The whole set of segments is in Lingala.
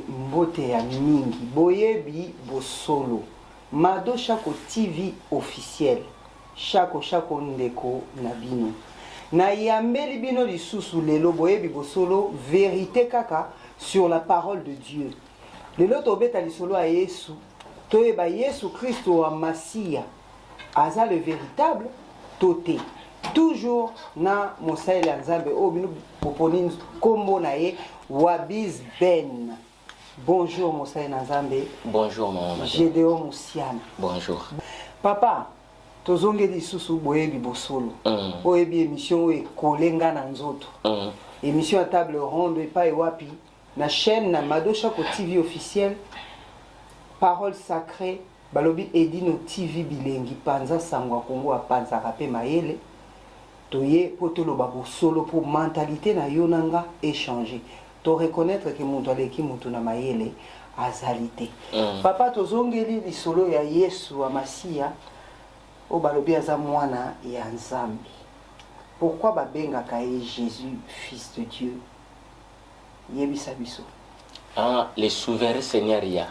mbote ya mingi boyebi bosolo Mado Shako TV officiel Shako ndeko na bino na yambeli bino lisusu lelo boyebi bosolo vérité kaka sur la parole de Dieu lelo tobeta lisolo a Yesu toyeba Yesu Christo wa Masia aza le véritable toté toujours na mosaïle ya Nzambe o bino poponi kombo na ye Wabiz Ben. Bonjour mosaïle Nzambe. Bonjour maman. Gédéon Moussiana. Bonjour. Papa tozonge lisusu boyebi bosolo boyebi émission e kolenga na nzoto émission à table ronde et pas wapi na chaîne na Mado Shako TV officiel parole sacrée balobi edino TV bilengi panza sangwa Kongo apanza kape mayele toye potolo babosolo pour mentalité na yonanga échanger to reconnaître que muntu aleki muntu na mayele azalité papa tozongeli lisolo ya Yesu wa Masia o balobi aza mwana ya Nzambe. Pourquoi babengaka ye Jésus fils de Dieu? Yebisa biso. Ah, le souverain Seigneur ya.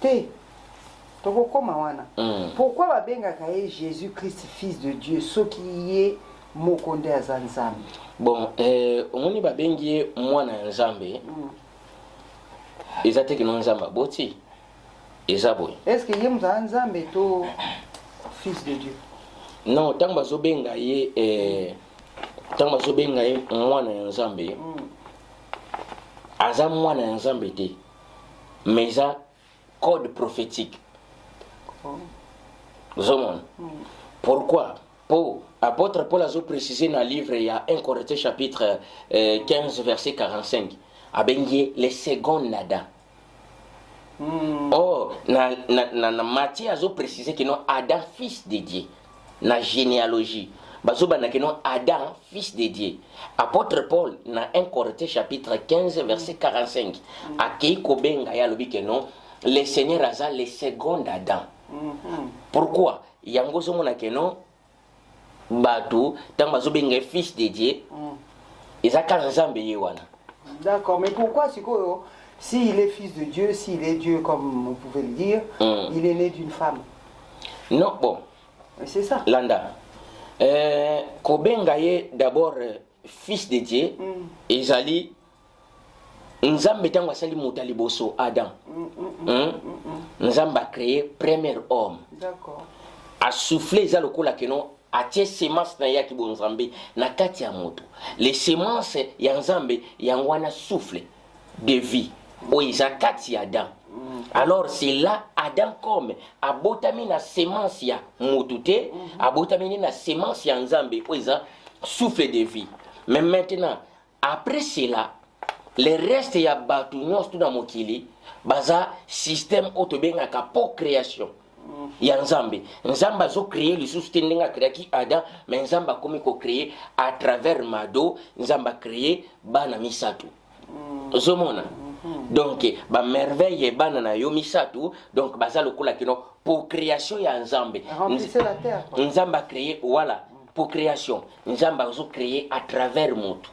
Te. Toko koma wana. Pourquoi babengaka ye Jésus Christ fils de Dieu soki ye mokonde aza Nzambe? Bon, omoni babengi mwana ya Nzambe. Ezate kino Nzamba boti. Ezaboy. Est-ce que ye mza Nzambe to fils de Dieu? Non, tant bazo benga ye mwana ya Nzambe. Aza mwana ya Nzambe te. Mais ça code prophétique. Zomon. Pourquoi? Pour apôtre Paul a précisé dans le livre il y a 1 Corinthiens chapitre 15 verset 45. A bengi les secondes Adam. Oh, na Matthieu a précisé que non Adam fils de Dieu. Na généalogie. Bazo bana que non Adam fils de Dieu. Apôtre Paul na 1 Corinthiens chapitre 15 verset 45. A kei ko benga ya lobi que non le Seigneur aza les secondes Adam. Pourquoi? Yango zo mona que non Batu tant bazo benga fils de Dieu. Ezaka Nzambe ye wana. D'accord, mais pourquoi s'il est fils de Dieu, s'il est Dieu comme on pouvait le dire, il est né d'une femme? Non, bon. C'est ça. Landa. Kobengaye d'abord fils de Dieu, Ezali Nzambe tango asali mutali boso Adam. Nzamba a créé premier homme. D'accord. A soufflé za lokola kenon a tie semence na yaki bo Nzambe na kati ya moto. Les semences ya Nzambe yangwana souffle de vie. O isa kati ya Adam. Alors c'est là Adam comme abotami na semence ya motuté, abotami na semence ya Nzambe o isa souffle de vie. Mais maintenant après cela le reste ya batu nyos tout na mokili baza système otobenga ka procréation. Ya Nzambe. Nzambe a créé le soutien nga créé Adam, mais Nzambe a comme créé à travers Mado, Nzambe a créé bana misatu. Zomona. Donc ba merveille bana na yo misatu, donc baza lokola kino pour création ya Nzambe. Remplissez la terre. Nzambe a créé voilà, pour création. Nzambe a créé à travers moto.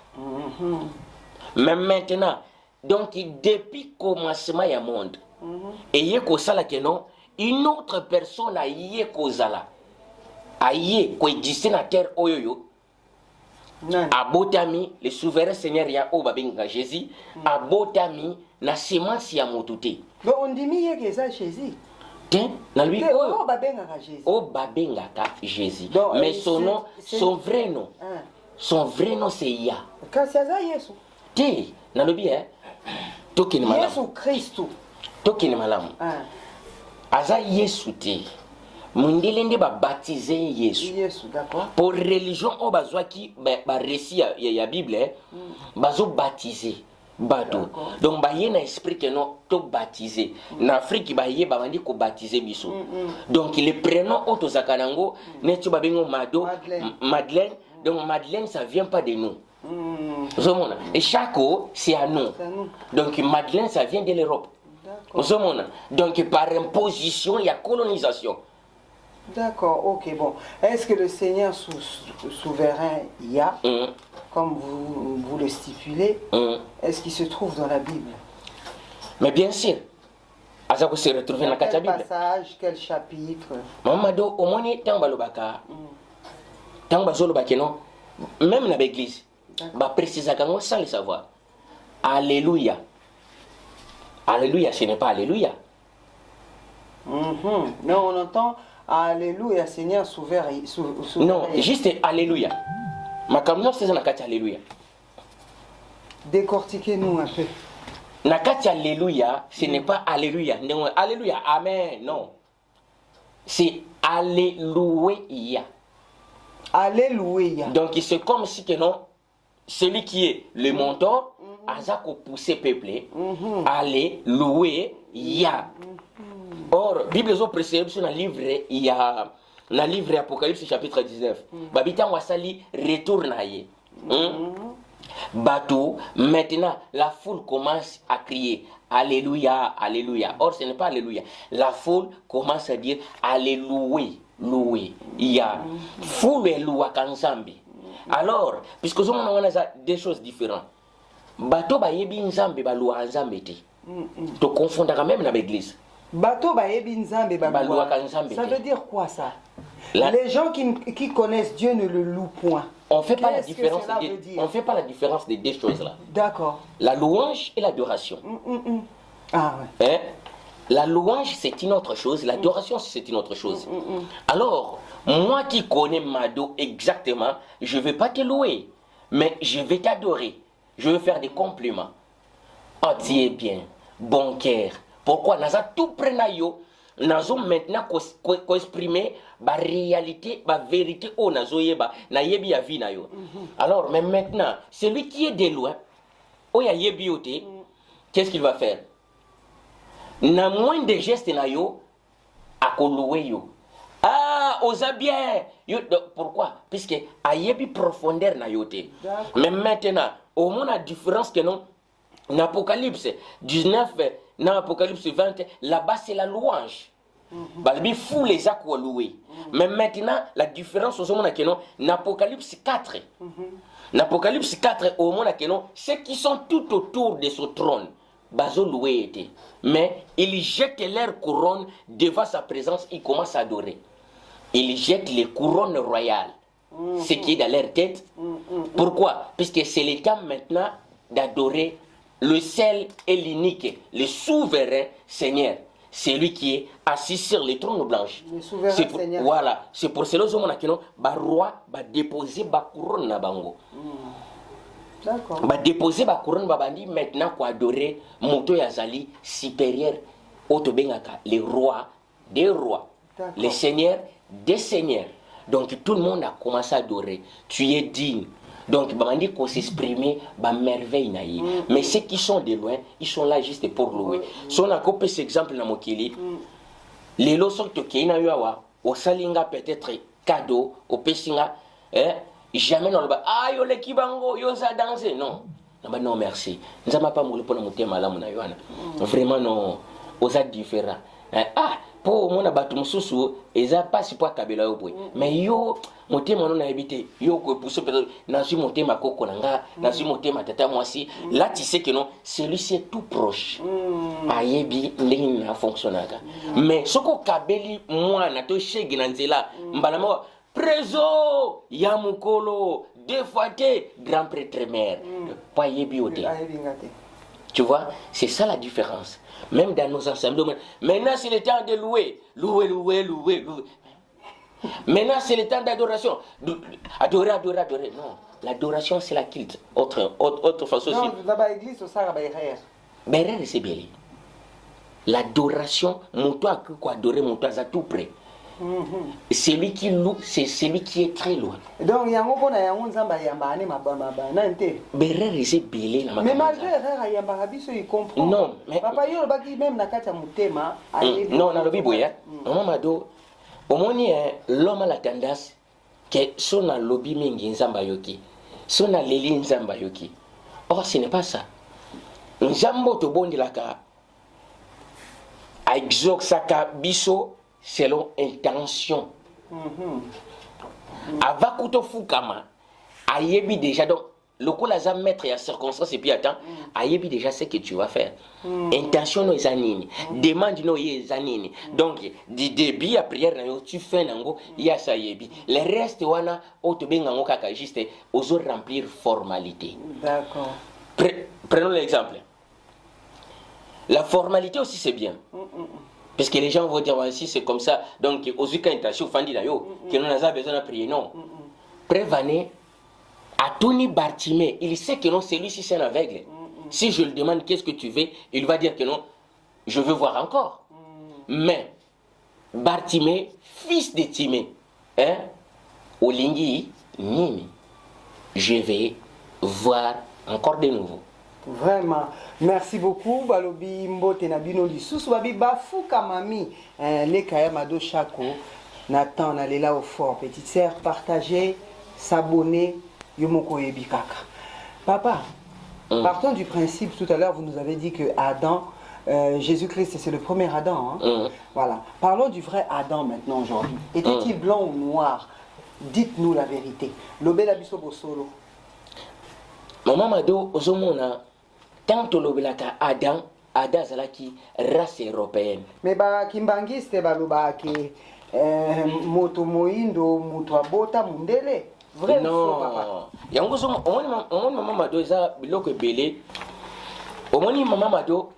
Mais maintenant, donc depuis commencement ya monde, et yeko sala keno une autre personne a yé kozala a yé ko existe na terre oyoyo abotami le souverain Seigneur ya o babenga Jésus abotami na semence ya motuté. Donc on dit miye que ça Jésus. Tiens, na lui o babenga Jésus. O babenga Jésus. Donc, mais son nom, son vrai nom. Son vrai nom c'est Ya. Quand c'est ça Yesu. Tiens, na lobi tokini malamu. Yesu Christo. Tokini malamu. Aza Yesu te. Mundele ba baptiser Yesu. Yesu, d'accord. Pour religion o bazwa ki ba récit ya Bible bazo baptiser bato. Donc ba yé na esprit que non to baptiser. Na Afrique ba yé ba bandi ko baptiser biso. Donc le prénom auto zakanango netu ba bengo Mado Madeleine. Donc Madeleine ça vient pas de nous. Et Chako c'est à nous. Donc Madeleine ça vient de l'Europe. Donc par imposition, il y a colonisation. D'accord, ok, bon. Est-ce que le Seigneur souverain Ya, comme vous le stipulez, est-ce qu'il se trouve dans la Bible? Mais bien sûr, Azako se retrouve dans la Bible. Quel passage, quel chapitre? Mamado, au moins, tant balobaka, tant bazolobaka, non, même dans l'église, bah précisément sans le savoir. Alléluia. Alléluia, ce n'est pas Alléluia. Non, on entend Alléluia, Seigneur souverain. Non, juste Alléluia. Ma camion, c'est dans la Alléluia. Décortiquez-nous un peu. Nakati Alléluia, ce n'est pas Alléluia. Non, Alléluia, Amen, non. C'est Alléluia. Alléluia. Donc c'est comme si que non, celui qui est le mentor, Azako poussé peuplé, Alléluia. Or, Bible zo précède sur le livre, il y a le livre Apocalypse chapitre 19. Babita wasali retourne aille. Bateau, maintenant la foule commence à crier Alléluia, Alléluia. Or ce n'est pas Alléluia. La foule commence à dire Alléluia, loué. Il y a foule et loua kanzambi. Alors, puisque nous avons des choses différentes, bateau ba yebi nzambe ba loua nzambe te. Tu confonds même dans l'église. Bateau ba yebi nzambe ba loua. Ça veut dire quoi ça? Les gens qui connaissent Dieu ne le louent point. On ne fait pas la différence. On fait pas la différence des deux choses là. D'accord. La louange et l'adoration. Ah ouais. Hein? La louange c'est une autre chose, l'adoration c'est une autre chose. Alors, moi qui connais Mado exactement, je ne vais pas te louer, mais je vais t'adorer. Je vais faire des compliments. Oh, tu es bien, bon cœur. Pourquoi? Nous avons tout pris nous avons maintenant exprimer la réalité, la vérité au nazoyeba, na yebi ya vie na yo. Alors, mais maintenant, celui qui est de loin, oh ya yebi yote, qu'est-ce qu'il va faire? Na moins de gestes na yo, à louer yo. Ah, osa bien. Yo, pourquoi? Puisque a yebi profondeur na yote. Mais maintenant, au moins la différence que non, dans Apocalypse 19, dans Apocalypse 20, là-bas c'est la louange. Balbi fou les actes louer. Mais maintenant, la différence au moment que non, dans Apocalypse 4. Dans Apocalypse 4, au moment que non, ceux qui sont tout autour de ce trône, bazo loué était. Mais ils jettent leur couronne devant sa présence, ils commencent à adorer. Ils jettent les couronnes royales, ce qui est dans leur tête. Pourquoi? Puisque c'est le temps maintenant d'adorer le seul et l'unique, le souverain Seigneur, c'est lui qui est assis sur le trône blanche. Le souverain Seigneur. Voilà, c'est pour cela que le roi va déposer la couronne na bango. D'accord. Va déposer la couronne babandi maintenant pour adorer Moto Yazali supérieur Otobengaka, les rois des rois, les seigneurs des seigneurs. Donc tout le monde a commencé à adorer. Tu es digne. Donc, il faut s'exprimer, merveille. Mais ceux qui sont de loin, ils sont là juste pour louer. Si on a copié cet exemple dans Mokili, les lois qui na yawa, au salinga peut-être cadeau, au pessinga, jamais on va ah yo le kibango, yo ça danser. Non, non merci. Nous n'avons pas moulu pour nous monter malam na yoana. Vraiment non, aux a différents. Ah, pour mon abattu mususu, ils a pas si pour kabila yo boy. Mais yo monter mon na habité, yo ko pour ce peut na suis monter ma koko nanga, na suis monter ma tata moi si. Là tu sais que non, celui-ci est tout proche. Ayebi ndenge na fonctionnaka. Mais soko kabeli moi na to shegi na nzela, mbala mo Préso, Yamukolo, deux fois grand prêtre mère. Pas yebi oté. Tu vois, c'est ça la différence. Même dans nos ensembles. Maintenant, c'est le temps de louer. Louer. Maintenant, c'est le temps d'adoration. Adorer. Non, l'adoration, c'est la culte. Autre façon aussi. Non, dans l'église, ça va être c'est bien. L'adoration, mon toit, quoi, adorer mon toit, à tout près. Celui qui loue, c'est celui qui est très loin. Donc, il y a un peu de mais malgré il comprend. Non, mais. Papa, il y a même non, dans le Bible, au moins, l'homme a la tendance que son a lobby mingi nzamba yoki, son a leli nzamba yoki. Or, ce n'est pas ça. Nzambo to bondi la ka, a exoxaka biso. Selon intention. Avakuto fukama, ayebi déjà donc le coup là mettre ya circonstance et puis attends ayebi déjà ce que tu vas faire intention no ezanini demande no ezanini donc du début à prière na yo tu fais nango ya sa yebi le reste wana o to benga ngo kaka juste ozo remplir formalité. D'accord. Prenons l'exemple. La formalité aussi c'est bien. Parce que les gens vont dire si c'est comme ça donc ozuka intention fandi na yo que nous avons besoin de prier non. Prévaner à Tony Bartimée, il sait que non, celui-ci c'est un aveugle. Si je lui demande qu'est-ce que tu veux, il va dire que non, je veux voir encore. Mais Bartimée, fils de Timée, hein, Olingi, Nimi, je vais voir encore de nouveau. Vraiment, merci beaucoup. Balobi Mbote Nabino Lisusu, Babi Bafouka Mami, les Kayamado Chako, Nathan, allez là au fort, petite sœur, partagez, s'abonner. Yomoko Ebikaka. Papa, partons du principe, tout à l'heure vous nous avez dit que Adam, Jésus-Christ c'est le premier Adam. Hein? Voilà. Parlons du vrai Adam maintenant aujourd'hui. Était-il blanc ou noir? Dites-nous la vérité. Lobela biso bosolo. Maman Mado, Ozomona, tant lobelaka Adam, Adam zalaki race européenne. Mais ba kimbangiste baloba ke moto moindo muto abota mundele. Vrai non, yango so on maman Mado eza biloko ebele. Omoni maman Mado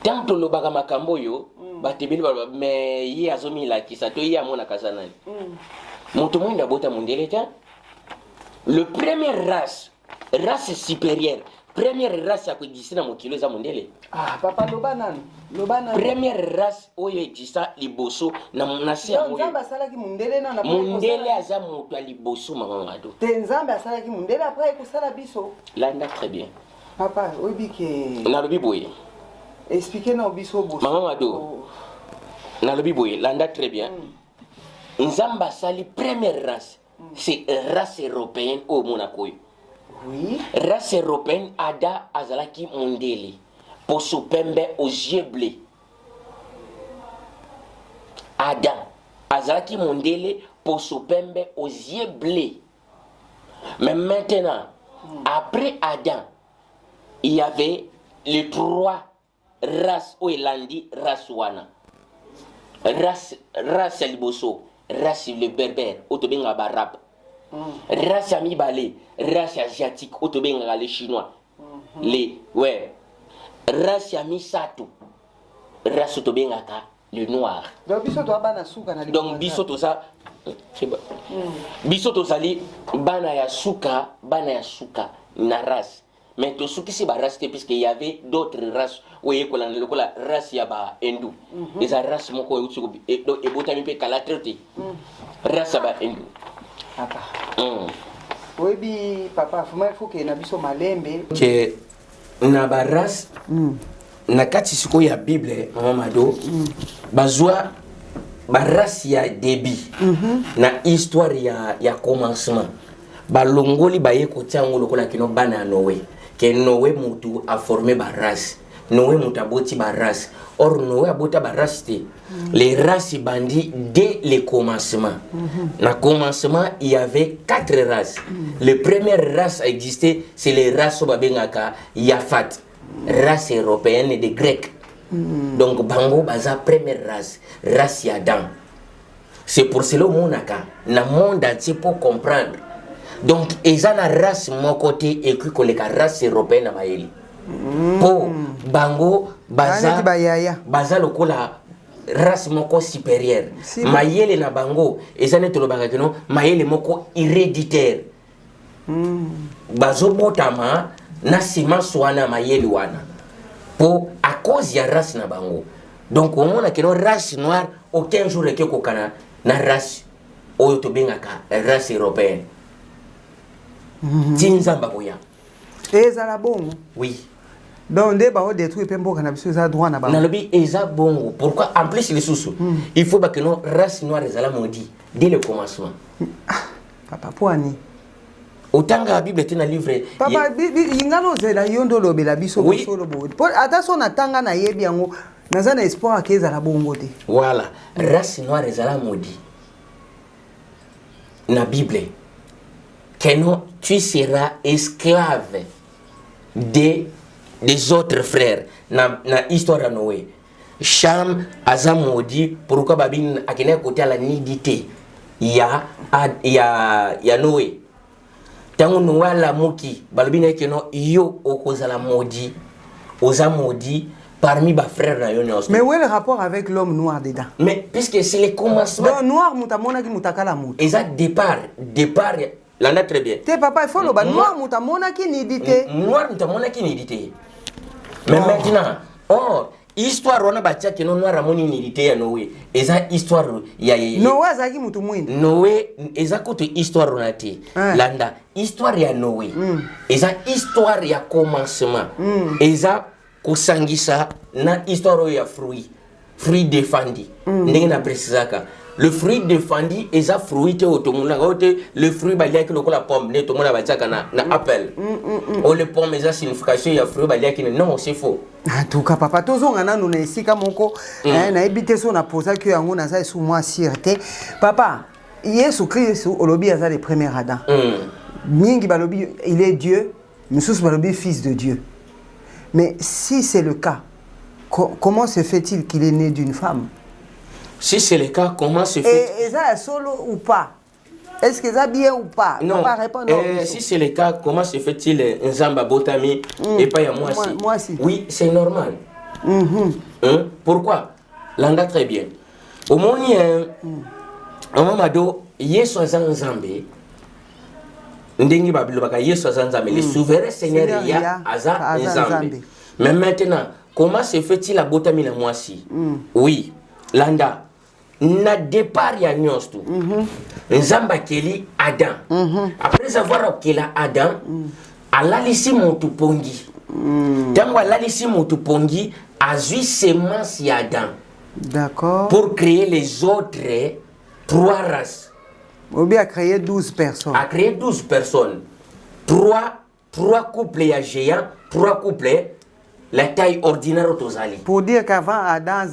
tant lobaka makambo yo batebeli ba mais yi azomi la kisa to yi amona kasana. Moto moindo abota mundele ta. Le premier race supérieure, première race à exister dans mon kilo za mundele. Ah papa lobanan. Première race oyo exista liboso na nasi ya moyo. Nzambe asalaki mundele na mundele aza moto liboso maman Mado. Te Nzambe asalaki mundele après ekosala biso. Landa très bien. Papa obike na lobi boye. Expliquez na biso boso. Maman Mado. Na lobi boye landa très bien. Nzambe asali première race. C'est race européenne au Monaco. Oui. Race européenne ada azalaki mundele. Poso pembe aux yeux bleus. Adam azalaki mundele poso pembe aux yeux bleus. Mais maintenant, après Adam, il y avait les trois races au Elandi, race wana. Race liboso, race le berbère, otobenga barab. Race amibale, race asiatique, otobenga les chinois. Les race ya misato race tobengaka le noir. Donc biso to bana suka na donc biso to ça biso to sali bana ya suka na race mais to suki si ba race puisque il y avait d'autres races oye ko la race ya ba hindu les race moko utsuko e botami pe kala traité race ba hindu papa oyebi papa fuma faut que na biso malembe que na baras na kati siko ya Bible maman Mado bazwa baras ya début na histoire ya commencement balongoli baye ko tiango lokola kino bana Noé que Noé mutu a formé baras Noé mutu aboti baras or Noé abota baras te les races bandit dès le commencement. Na commencement il y avait 4 races. Les premières races à exister c'est les races babengaka Yafat, race européenne des Grecs. Donc bango baza première race Adam. C'est pour cela monaka na monde entier pour comprendre. Donc eza na race mon côté et que les race européenne na baeli. Po bango baza lokola race moko supérieure. Mayele na bango ezane tolobaka kino mayele moko héréditaire. Bazo botama na sima swana mayele wana. Po à cause ya race na bango. Donc on a kino race noire aucun jour eke kokana na race oyo tobengaka race européenne. Tinzamba boya. Ezala bongo. Oui. Donc, des barreaux détruits, puis on a besoin de droit là-bas. Bon. Pourquoi en plus les sous il faut que nos races noires les maudit dès le commencement. Papa poani. Autant que la Bible est un livre. Papa, ingano zela yondo lobe la biso solo bo. Attention na tanga na yebi yango nazana espoir que ezala bongo te. Voilà, race noire les maudit. Na Bible. que non, tu seras esclave des autres frères. Na histoire à Noé. Cham aza maudit, pourquoi babine a qu'un côté à la nudité. Il y a Noé. Tant Noé la moki, balbine que non, yo au cause la maudit, aux maudit parmi mes frères na yo. Mais où est le rapport avec l'homme noir dedans? Mais puisque c'est les commencements. Le noir mutamona qui mutakala mut. Et ça départ l'en très bien. Te papa il faut le noir mutamona qui nudité. Noir mutamona qui nudité. Mais maintenant, or histoire on a bâti que non noir amoni nudité ya Noé. Et ça histoire ya Noé azaki mutu mwindi. Noé et ça côté histoire on a été. Landa histoire ya Noé. Et ça histoire ya commencement. Et ça kosangisa na histoire ya fruit défendu. Ndenge na précisaka. Le fruit défendu est un fruit te otomuna gote le fruit balia ki lokola pomme ne tomuna batiaka na apple. O le pomme eza signification ya fruit balia ki non c'est faux. En tout cas papa tozonga nanu na esika moko na ebite so na posa que yango na za sous moi sûreté. Papa Yesu Christ olobi aza le premier Adam. Mingi balobi il est Dieu, Moussous balobi fils de Dieu. Mais si c'est le cas, comment se fait-il qu'il est né d'une femme? Si c'est le cas, comment se fait... Et ça est solo ou pas? Est-ce que ça bien ou pas? Non. Si c'est le cas, comment se fait-il un zamba botami et pas à moi aussi? Moi aussi. Oui, c'est normal. Pourquoi? L'anga très bien. Au moment où Mamado, Yesu azan zambe, ndengi babilobaka Yesu azan zambe, le souverain Seigneur ya azan zambe. Mais maintenant, comment se fait-il la botami la moi aussi? Oui, Landa. Na départ ya nyonsto nzamba keli Adam après avoir okela Adam alalisi mutu pongi tango alalisi mutu pongi azui semence ya Adam, d'accord, pour créer les autres 3 races. Obi a créé 12 personnes. A créé 12 personnes. 3 couples ya géants, 3 couples la taille ordinaire au Tozali. Pour dire qu'avant Adam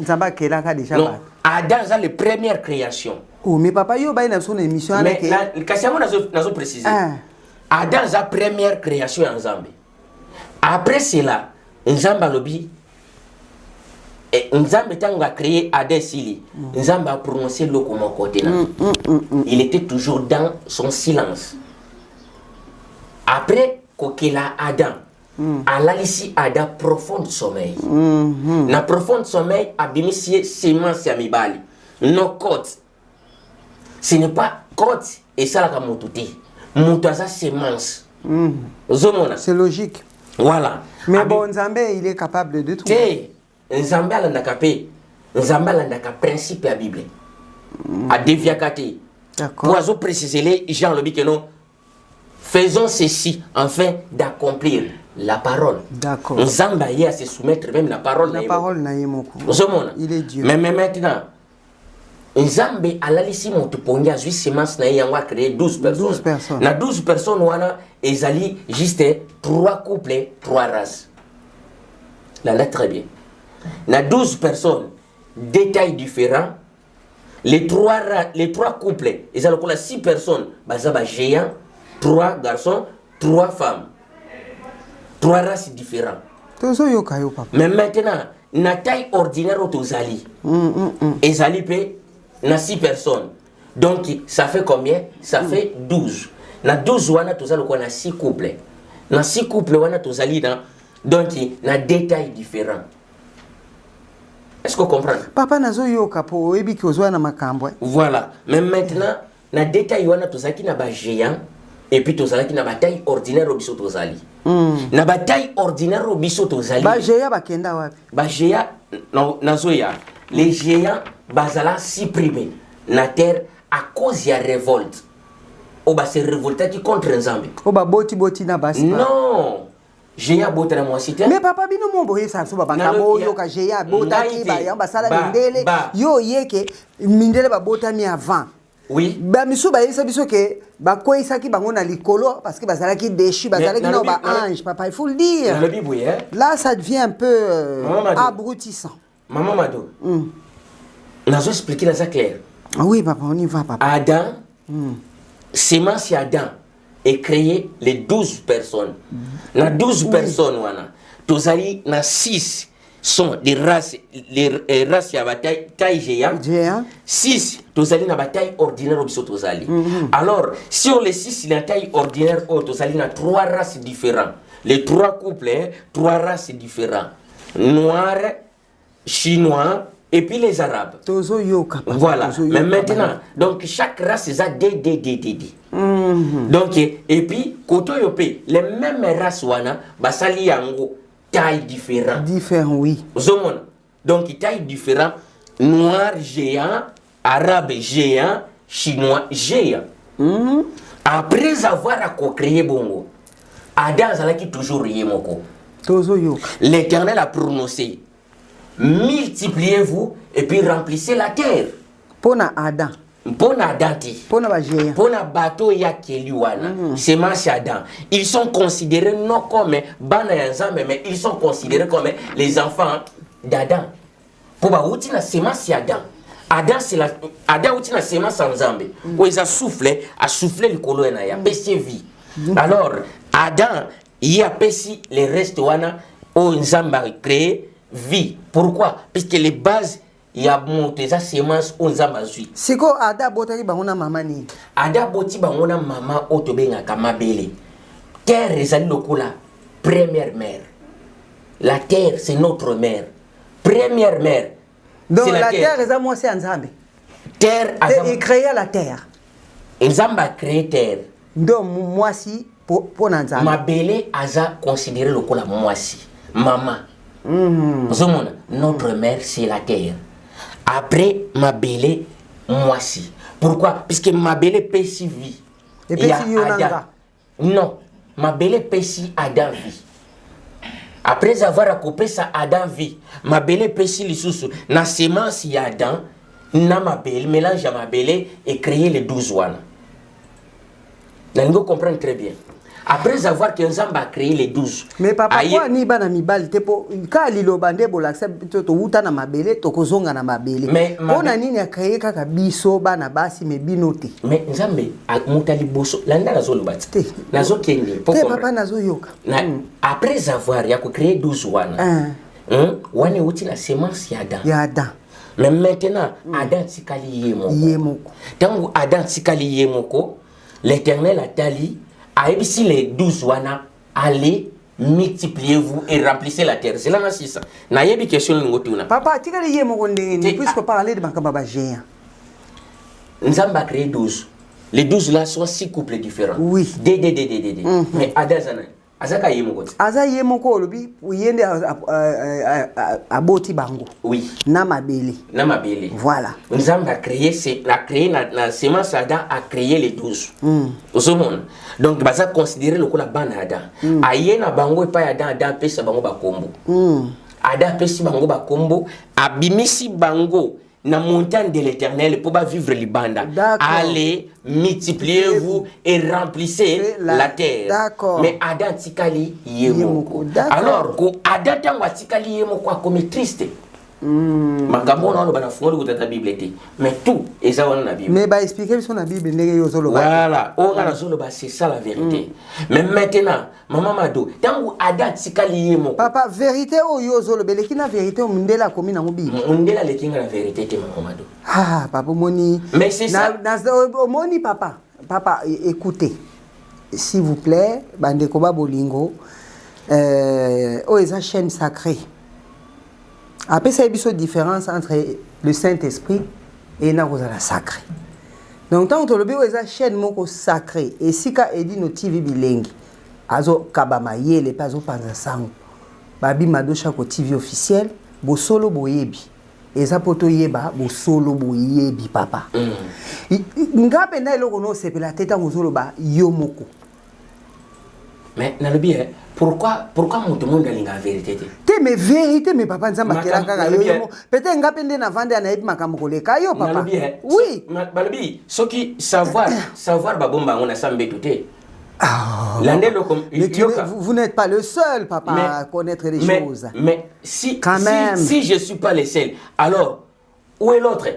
Zamba Kelaka déjà. Non, Adam c'est la première création. Oh, mais papa, yo ba son émission avec. Mais Kassiamo n'a précisé. Adam c'est la première création en Zambie. Après cela, Nzamba lobi Nzamba tango a créé Adam Sili. Nzamba a prononcé le comme côté. Il était toujours dans son silence. Après kokela Adam alalisi Adam profond sommeil. Na profond sommeil abimisie semence ya mibali. No côte. Ce n'est pas côte et ça la kamututi. Mutaza semence. C'est logique. Voilà. Mais bon, Nzambe il est capable de tout. Nzambe alanda kapé. Nzambe alanda ka principe ya Bible. A deviakate. D'accord. Pour préciser les gens le que non. Faisons ceci afin d'accomplir la parole. D'accord. Nzamba y a se soumettre même la parole. La parole na yemoko. Il est Dieu. Mais maintenant, Nzambe alalisi motu pongi azui semence na yangwa créer 12 personnes. 12 personnes. Na 12 personnes wana ezali juste 3 couples, 3 races. Là très bien. Na 12 personnes, détails différents. Les 3 couples, ils ont 6 personnes, bazaba géant, 3 garçons, 3 femmes. 3 races différentes. Mais maintenant, na taille ordinaire au Tozali. Ezali pe na 6 personnes. Donc ça fait combien? Ça fait 12. Na 12 wana Tozali ko na 6 couples. Na 6 couples wana Tozali na donc na détails différents. Est-ce que vous comprenez? Papa nazo yoka po ebi ki ozwa na makambo. Voilà. Mais maintenant, na détail wana Tozali na ba géant. Et puis Tozali na bataille ordinaire au biso Tozali. Na bataille ordinaire au biso Tozali. Ba géant bakenda wapi? Ba géant nazoya. Les géants bazala supprimés na terre à cause ya révolte. O ba se révolter qui contre Nzambe. O ba boti na basi. Non. Géant bota na moi cité. Mais papa bino mombo yesa so baba kamo yo ka géant bota ki ba yamba sala mindele. Yo yeke mindele ba bota mi avant. Oui. Ba misu ba yesa biso ke ba koisaki bango na likolo parce que bazalaki déchu bazalaki na ba ange papa il faut le dire. Le Bible hein. Là ça devient un peu abrutissant. Maman Mado. Nazo expliquer ça clair. Ah oui papa on y va papa. Adam sémence ya Adam et créé les 12 personnes. Na 12 personnes wana tozali na 6 sont des races, les races ya bataille taille géant. 6 tozali na bataille ordinaire biso tozali. Alors si on les 6 na taille ordinaire tozali na 3 races différentes. Les 3 couples, 3 races différentes. Noirs, chinois et puis les arabes. Voilà. Mais maintenant, donc chaque race a des. Donc et puis koto yopé les mêmes races wana basali yango taille différente. Différent, oui. Donc taille différente, noir géant, arabe géant, chinois géant. Après avoir créé bongo, Adam zalaki toujours yemoko. L'Éternel a prononcé: multipliez-vous et puis remplissez la terre. Pona Adam. Pona Adam. Pona bateau ya keliwana. C'est marche Adam. Ils sont considérés non comme bana yanzambe, mais ils sont considérés comme les enfants d'Adam. Pour ba uti na semence Adam. Adam c'est la Adam uti na semence nzambe. Où ils a soufflé le kolo na ya pesi vie. Alors Adam il a pesi les restes wana au nzambe a créé vie. Pourquoi? Puisque les bases il y a monté sa semence au nzambe azui. C'est quoi Ada botaki bangona mama ni? Ada boti bangona mama otobenga kamabele. Terre ezali lokola première mère. La terre c'est notre mère. Première mère. Donc la terre est à moi c'est nzambe. Terre il créa la terre. Nzambe a créé terre. Donc moi si pour nzambe. Mabele aza considéré lokola moi si. Maman. Notre mère c'est la terre. Après Mabele, moi si. Pourquoi? Puisque Mabele pési vie. Et puis Adam. Non, Mabele pési Adam vie. Après avoir accoupé sa Adam vie, Mabele pési lisusu. Na semence y Adam, na Mabele, mélange à Mabele et créer les 12 wana. Vous comprenez très bien. Après avoir que Nzamba a créé les 12. Mais papa, pourquoi ni bana mibali te po ka lilobande bo l'accepte to uta na mabele to kozonga na mabele. Mais pona nini a créé kaka biso bana basi me binote. Mais Nzambe a mutali boso landa nazo lobati. Nazo kendi. Te papa nazo yoka. Après avoir ya ko créé 12 wana. Wane uti na semence ya Adam. Ya Adam. Mais maintenant Adam tikali yemoko. Tangu Adam tikali yemoko, l'Éternel a tali si les 12 wana, allez, multipliez-vous et remplissez la terre. C'est là que c'est ça. Na yebi question ngotuna. Papa, tu as dit puisque parler de makamba géant. Nzamba a créé 12. Les 12 là sont 6 couples différents. Oui. Mais Adazana, azaka yemoko. Aza yemoko lobi yende aboti bango. Oui. Na mabele. Voilà. Nzamba a créé la semence Adam a créé les 12. Donc baza considérer le ko la bana Adam. Ayena bango e pa Adam pesa bango ba kombo. Adam pesi bango ba kombo, abimisi bango na montagne de l'Éternel pour vivre libanda. Allez, multipliez-vous et remplissez la terre. D'accord. Mais Adam tikali yemoko. Alors, ko Adam tangwa tikali yemoko comme triste. Makambo na bana fungoli kutata Bible te. Mais tout est ça dans la Bible. Mais ba expliquer sur la Bible ndenge yo zolo ba. Voilà, on a zolo ba c'est ça la vérité. Mais maintenant, maman Mado, tangu Adam tikali yemoko. Papa, vérité o yo zolo beleki na vérité o mundela komi na Bible. Mundela lekinga la vérité te maman Mado. Ah, papa moni. Mais c'est ça. Moni papa. Papa, écoutez. S'il vous plaît, bande koba bolingo eza chaîne sacrée. Après, ça y a une différence entre le Saint-Esprit et la sacrée. Donc, tant que tu as une chaîne sacrée, et si tu as dit no TV bilingue, azo kabamaye les pas au panzasang, babi madosha ko TV officiel, bo solo boyebi. Et ça poto yeba, bo solo boyebi papa. Ngape na eloko no sepela teta mo solo ba yomoko. Mais dans le bien, pourquoi tout le monde a la vérité? Mais vérité, mais papa, peut-être nga pende na vande na epi makambo koleka yo papa. Oui. Balobi, ce qui savoir babomba on a sambe touté. Vous n'êtes pas le seul papa à connaître les choses. Mais si je suis pas le seul, alors où est l'autre?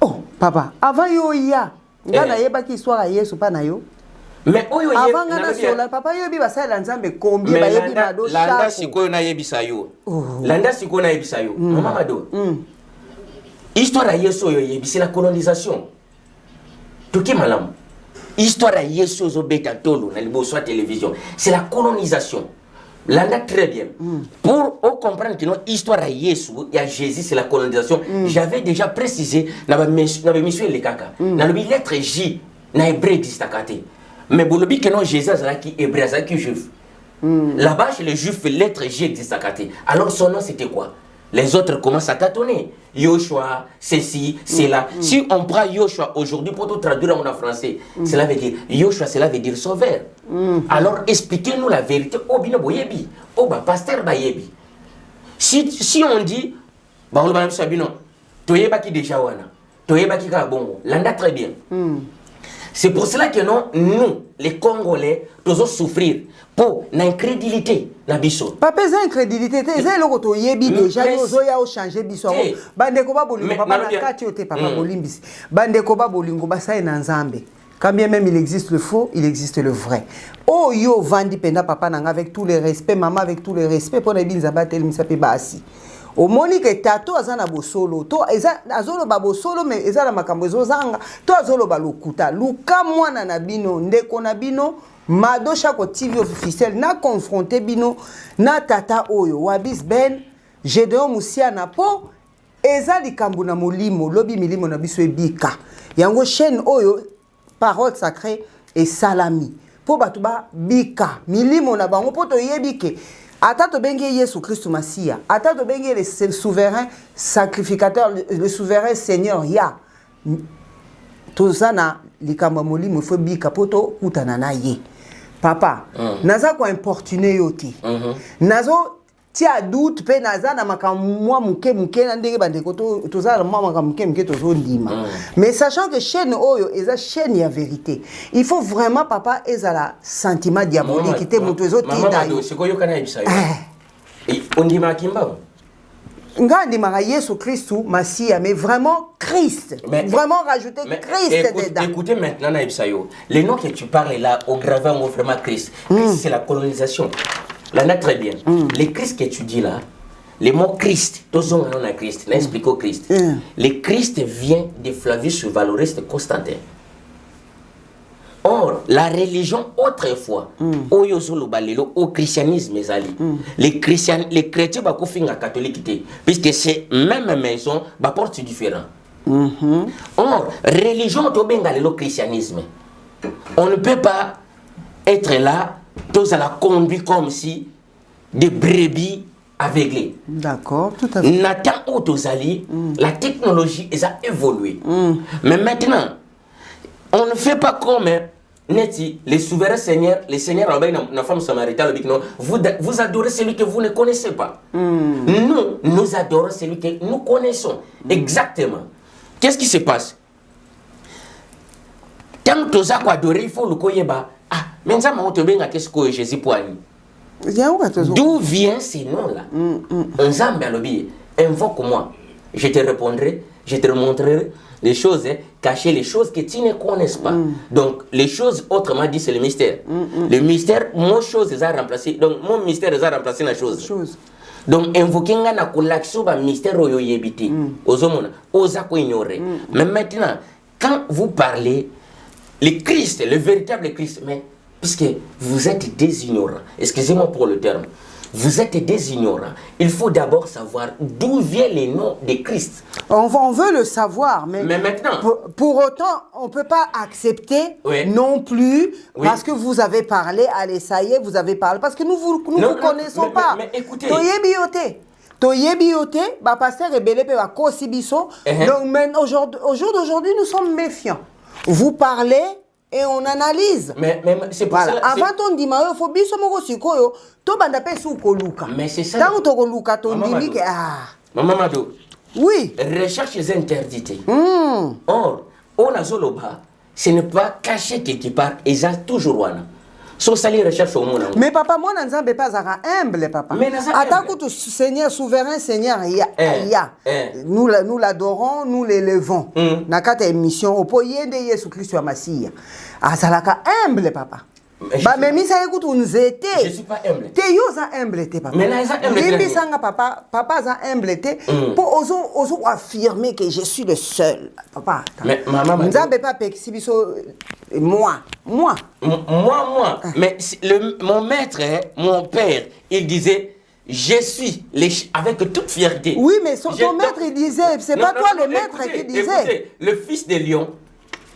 Oh papa, avant yo ya ngana yeba ki histoire ya Yesu pa na yo. Mais oyo avant ngana sola papa yo bi basala nzambe combien ba yebi mado chaque. Landa sikoyo na yebisa yo. Landa sikoyo na yebisa yo. Mama Mado. Histoire ya Yesu oyo yebisi la colonisation. Toki malamu. Histoire ya Yesu zo beta tolo na liboso ya télévision. C'est la colonisation. Landa très bien. Pour comprendre que notre histoire à Jésus, il y a Jésus, c'est la colonisation. J'avais déjà précisé dans monsieur le kaka. Dans le lettre J, na hébreu existe à côté. Mais pour le but que non Jésus c'est là qui hébreu, c'est qui juif. Là-bas chez les juifs, lettre J existe à côté. Alors son nom c'était quoi? Les autres commencent à tâtonner. Yoshua, ceci, cela. Si on prend Yoshua aujourd'hui pour tout traduire en français, cela veut dire Yoshua, cela veut dire sauveur. Alors expliquez-nous la vérité. Obino boyebi, oba pasteur bayebi. Si on dit, bah on va dire Sabino, toyeba ki déjà wana, toyeba ki ka bongo, landa très bien. C'est pour cela que non, nous, les Congolais, nous allons souffrir pour l'incrédulité. Papa, c'est incrédulité. C'est le côté yebi déjà. Nous allons changer biso. Bande koba bolingo papa na kati ote papa bolimbisi. Bande koba bolingo basai na nzambe. Quand bien même il existe le faux, il existe le vrai. Oh yo vandi penda papa nanga avec tous les respects, maman avec tous les respects pour les binzaba tel misape basi. Au monique tato azana bosolo to azolo babosolo mais ezala makambo ezozanga to azolo balukuta luka mwana na bino ndeko na bino mado chako TV officiel na confronté bino na tata oyo wabis ben Gédéon Musiana po ezali kambu na molimo lobi milimo na biso ebika yango chaîne oyo parole sacrée et salami po batuba bika milimo na bango poto yebike. Atato bengue Yesu Christ Masia, atato bengue le souverain sacrificateur, le souverain Seigneur ya. Tozana likamba molimo fo bika poto kutana na ye. Papa, naza ko importuner yoti. Nazo tia doute pe naza na makamwa muke na ndenge bandeko tozala mwa muke tozo ndima. Mais sachant que chaîne oyo eza chaîne ya vérité. Il faut vraiment papa ezala sentiment diabolique te mutu ezo tinda yo. Sikoyo kana ibisa yo. Ondima kimba. Ngandi mara Yesu Christu Masia mais vraiment Christ. Vraiment rajouter Christ dedans. Écoutez maintenant na ibisa yo. Les noms que tu parles là au gravin mot vraiment Christ. Christ c'est la colonisation. Là, très bien. Les Christ que tu dis là, les mots Christ, tous on a Christ, on explique au Christ. Le Christ vient de Flavius Valoriste Constantin. Or, la religion autrefois, au christianisme, les chrétiens sont catholiques, puisque c'est même maison, ma porte différent. Or, religion le christianisme. On ne peut pas être là. Tous à la conduire comme si des brebis aveuglées. D'accord, tout à fait. Nathan Otozali, la technologie a évolué. Mais maintenant, on ne fait pas comme les souverains seigneurs, les seigneurs la femme samaritaine, vous adorez celui que vous ne connaissez pas. Nous adorons celui que nous connaissons. Exactement. Qu'est-ce qui se passe? Tant que tu as adoré, il faut le koyeba. Mais qu'est-ce que Jésus poigne? D'où vient ces noms-là? Invoque-moi. Je te répondrai, je te montrerai les choses cachées, les choses que tu ne connais pas. Donc, les choses, autrement dit, c'est le mystère. Le mystère, mon chose les a remplacé. Donc, mon mystère les a remplacé la chose. Donc, invoquer la collection de mystère au yébiti. Aux hommes, aux accords ignorés. Mais maintenant, quand vous parlez, le Christ, le véritable Christ, mais puisque vous êtes des ignorants, excusez-moi pour le terme, vous êtes des ignorants, il faut d'abord savoir d'où vient le nom de Christ. On veut le savoir, mais maintenant, pour autant, on ne peut pas accepter non plus, parce que vous avez parlé, allez, ça y est, vous avez parlé, parce que nous vous connaissons pas. Mais écoutez, Toyebiote, pasteur rebelle pe ba kosibiso. Donc aujourd'hui nous sommes méfiants. Vous parlez et on analyse. Mais c'est pour ça. Avant ton dimanche, il faut bien se moko sikoyo. To banda pe su koluka. Mais c'est ça. Tant to koluka ton dimi que Maman Mado. Oui. Recherche est interdite. Or, on a zoloba, ce n'est pas caché quelque part. Et ça toujours wana. so sali recherche au monde. Mais papa, moi Nzambe pas humble papa. Attaque tout Seigneur souverain Seigneur nous l'adorons, nous l'élevons. Nakata émission au poyende Yesu Christ wa Masia. Azalaka humble papa. Bah mais mi ça écoute on zété. Je suis pas humble. Te yo za humble te papa. Mais na za humble. Limbi sanga papa za humble te pour oso affirmer que je suis le seul papa. Mais maman Nzambe pas pexi biso moi. Mais mon maître, mon père, il disait je suis avec toute fierté. Oui, mais ton maître il disait, c'est pas toi le maître qui disait. Écoutez, le fils de lion.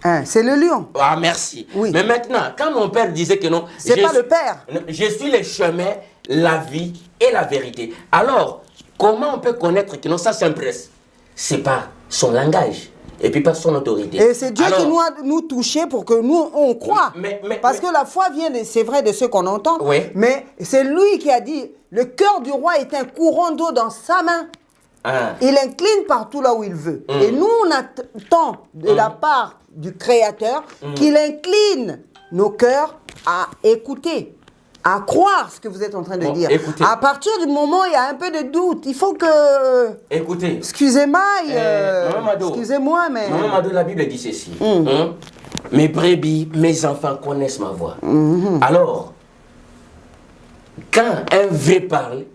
Hein, c'est le lion. Ah, merci. Oui. Mais maintenant, quand mon père disait que non, c'est pas le père. Je suis le chemin, la vie et la vérité. Alors, comment on peut connaître que non, ça s'impresse? C'est par son langage. Et puis par son autorité. Et c'est Dieu qui nous toucher pour que nous, on croit. Parce que la foi vient, c'est vrai, de ce qu'on entend. Oui. Mais c'est lui qui a dit, le cœur du roi est un courant d'eau dans sa main. Ah. Il incline partout là où il veut. Et nous, on attend de la part du Créateur qu'il incline nos cœurs à écouter, à croire ce que vous êtes en train de dire. Écoutez. À partir du moment où il y a un peu de doute, il faut que... Écoutez. Excusez-moi, excusez-moi, mais... Maman Mado, la Bible dit ceci. Mes brebis, mes enfants connaissent ma voix. Alors, quand un vrai parle,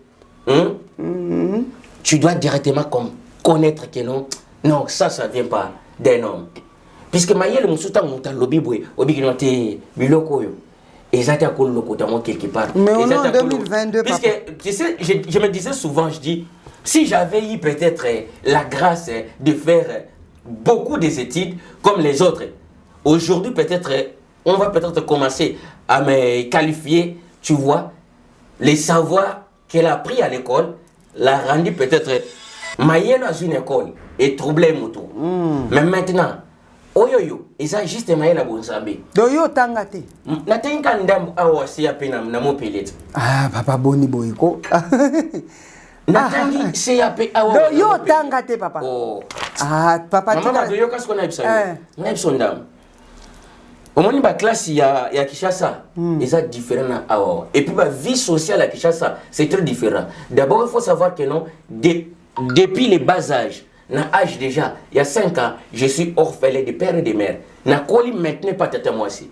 tu dois directement connaître que non, ça ne vient pas d'un homme. Puisque Maïel Moussouta Mouta Lobibwe, Obiginote, Bilokoyo, et ça t'a quelque part. Mais on est en 2022, puisque, tu sais, je me disais souvent, je dis, si j'avais eu peut-être la grâce de faire beaucoup des études comme les autres, aujourd'hui peut-être, on va peut-être commencer à me qualifier, tu vois, les savoirs qu'elle a pris à l'école, l'a rendu peut-être Maïel dans une école et troublé moto. Mais maintenant, oyoyo, ils juste Maïel à Bonsambe. Doyo tangate. Natenka ndam awasi ya pena na mo pelet. Ah, papa boni boyko. Natangi CAP awo. Doyo tangate papa. Oh. Ah, papa tika. Maman doyo kasko na ibisa. Na ibisa ndam. Omoni ba classe ya Kinshasa, ils sont différents awo. Et puis ba vie sociale à Kinshasa, c'est très différent. D'abord, il faut savoir que non, depuis les bas âges, na âge déjà, il y a 5 ans, je suis orphelin de père et de mère. Na koli maintenant pas tata moi si.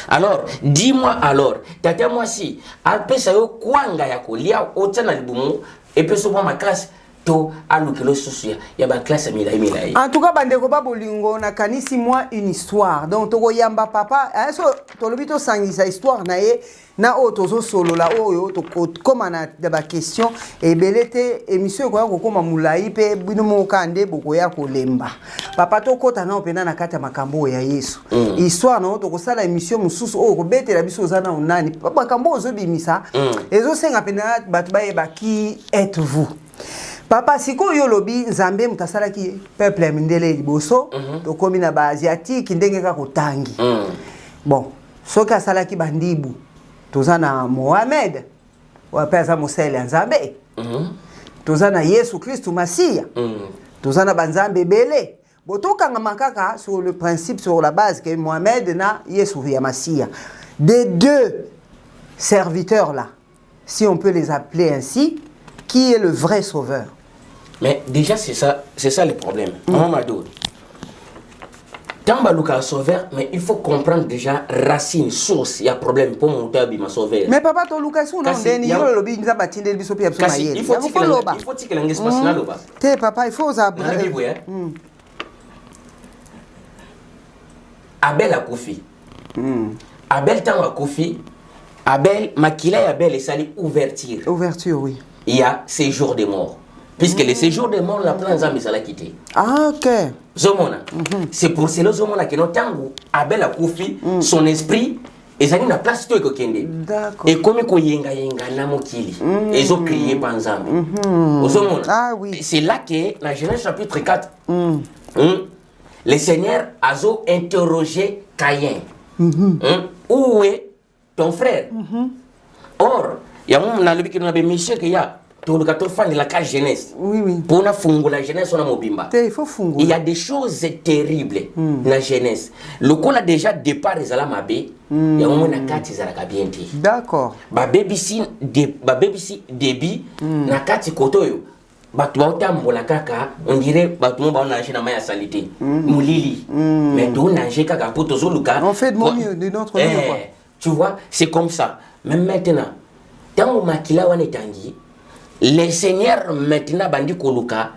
Alors, dis-moi alors, tata moi si, alpesa yo kwanga ya kolia otana libumu, et puis souvent ma classe to alukelo susuya, ya ba classe mila. En tout cas, bandeko ba bolingo na kanisi moi une histoire. Donc to yamba papa, eso to lobito sangisa histoire na ye. Na otozo solo la oyo to koma na ba question et belete émission ko ya ko koma mulai pe bino mo kande boko ya ko lemba papa to kota na opena na kata makambo ya Yesu histoire no to ko sala émission mususu o ko betela biso zana onani papa makambo ozo bimisa ezo senga pena batu ba yeba qui êtes-vous papa siko yo lobi Nzambe mutasala ki peuple mindele liboso to komi na ba asiatique ndenge ka kotangi bon soka sala ki bandibu tozana Mohamed wapeza Mosele Nzambe tozana Yesu Christ Masia tozana banzambe belé botokanga makaka sur le principe, sur la base que Mohamed na Yesu ya Masia, des deux serviteurs là, si on peut les appeler ainsi, qui est le vrai sauveur? Mais déjà c'est ça le problème. Mamadou, Tambalouka sauveur, mais il faut comprendre déjà racine, source, il y a problème pour monter à Bima sauveur. Mais papa, ton Lucas, on a il faut que l'anglais passe là là-bas. Té papa, il faut Abel a Kofi. Abel tant a Kofi. Abel, Makila et Abel est sali ouverture. Ouverture, oui. Il y a séjour des morts. Puisque le séjour des morts, la plan Zambie, ça l'a quitté. Ah, ok. Zomona. C'est pour cela Zomona que notre tango, Abel a Kofi, son esprit, et ça n'a place tout Kende. D'accord. Et comme il y a Namokili, ils ont crié Panzambi. Zomona. Ah oui. C'est là que, dans Genèse chapitre 4, le Seigneur a interrogé Caïn. Où est ton frère? Or, il y a un monsieur qui a tout le gâteau fan de la case jeunesse. Oui. Pour na fungo la jeunesse on a mobimba. Il faut fungo. Il y a des choses terribles la jeunesse. Le col a déjà départ les ala mabé. Il y a un nakati za la bien dit. D'accord. Ba baby si débit na kati kotoyo. Batu batambola kaka on dirait batu mo ba nager na maya salité. Mulili. Mais tout nager kaka poto zoluka. On fait de mon mieux, de notre mieux quoi. Tu vois, c'est comme ça. Même maintenant, dans le makila wane tangi, les seigneurs maintenant bandi koluka,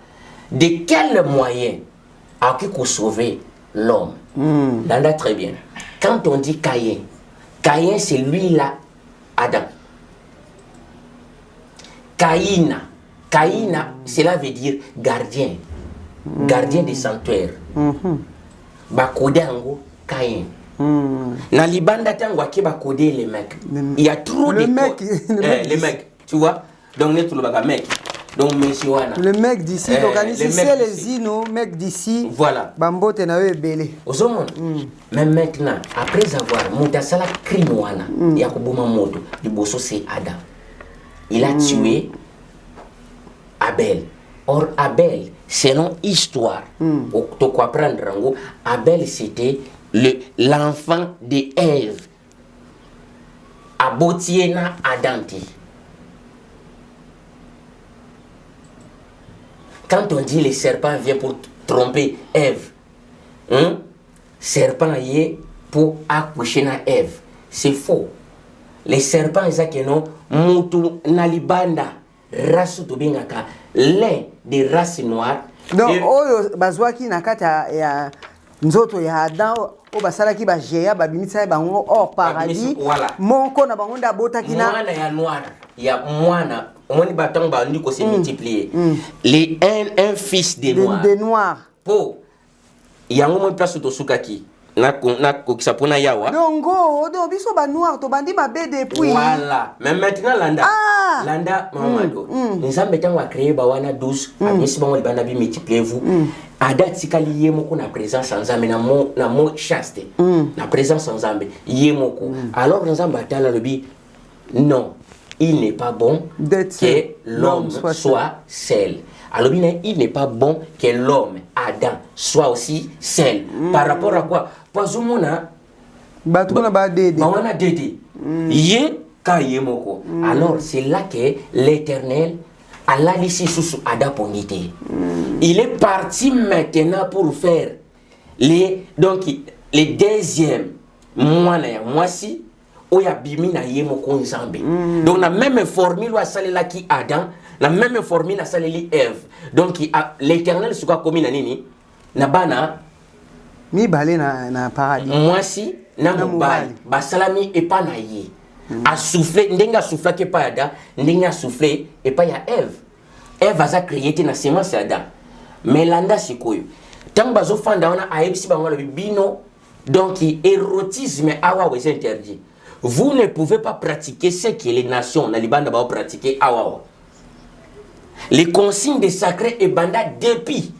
de quels moyens a-t-il sauver l'homme? Landa très bien. Quand on dit Caïn, Caïn c'est lui là, Adam. Caïna, cela veut dire gardien, gardien des sanctuaires. Bakodango, Caïn. Na libanda tango akiba coder les mecs. Il y a trop de mecs. Les mecs, tu vois. Donc net le baga mec. Donc monsieur wana. Le mec d'ici, donc c'est les ino, mec d'ici. Voilà. Bambo te na belé. Ozomon. Mais maintenant, après avoir mutasala crime wana, ya koboma moto, du bosso c'est Adam. Il a tué Abel. Or Abel, selon histoire, to quoi prendre rango, Abel c'était l'enfant de Ève. Abotiena Adanti. Quand on dit le serpent vient pour tromper Ève, serpent y est pour accoucher na Ève. C'est faux. Les serpents, ils ont mutu nalibanda race to bengaka l'un des races noires. Donc, oyo bazwaki nakata ya nzoto ya Adam o basalaki ba jeya ba bimisa bango hors paradis. Monko na bango nda botaki na mwana ya noir ya mwana omoni batang ba ndiko se multiplier. Les un fils de noir. De noir. Po yango mo place to sukaki. Na kokisa pona yawa. Dongo, do biso ba noir to bandi mabe depuis. Voilà. Mais maintenant Landa. Landa Mamadou. Nzambe tango a créé ba wana 12, amisi bango libanda bi multiplier vous. Adati kali yemoko na présence nzambe na mo chaste. Na présence nzambe yemoko. Alors nzambe atala lobi non, il n'est pas bon que l'homme soit seul. Alors il n'est pas bon que l'homme Adam soit aussi seul. Par rapport à quoi? Pozumona batuna ba dede. Bawana dede. Ye ka yemoko. Alors c'est là que l'Éternel Allah laissé sous Adam pongité. Il est parti maintenant pour faire les deuxième mois si oya bimina yemoko nzambe. Donc la même formule wa salela ki Adam, la même formule à saleli Ève. Donc l'Éternel suka komi na nini na bana mi balé na paradis. Moi si na mobali basalami et pas na ye. A souffler ndenga souffler ke pa Adam, ndenga souffler et pas ya Ève. Ève a créé na semence Adam. Mais landa sikoyo. Tant bazo fanda ona aebisi bango le bino donc érotisme awa was interdit. Vous ne pouvez pas pratiquer ce que les nations na libanda ba pratiquer awa. Les consignes des sacrés et banda depuis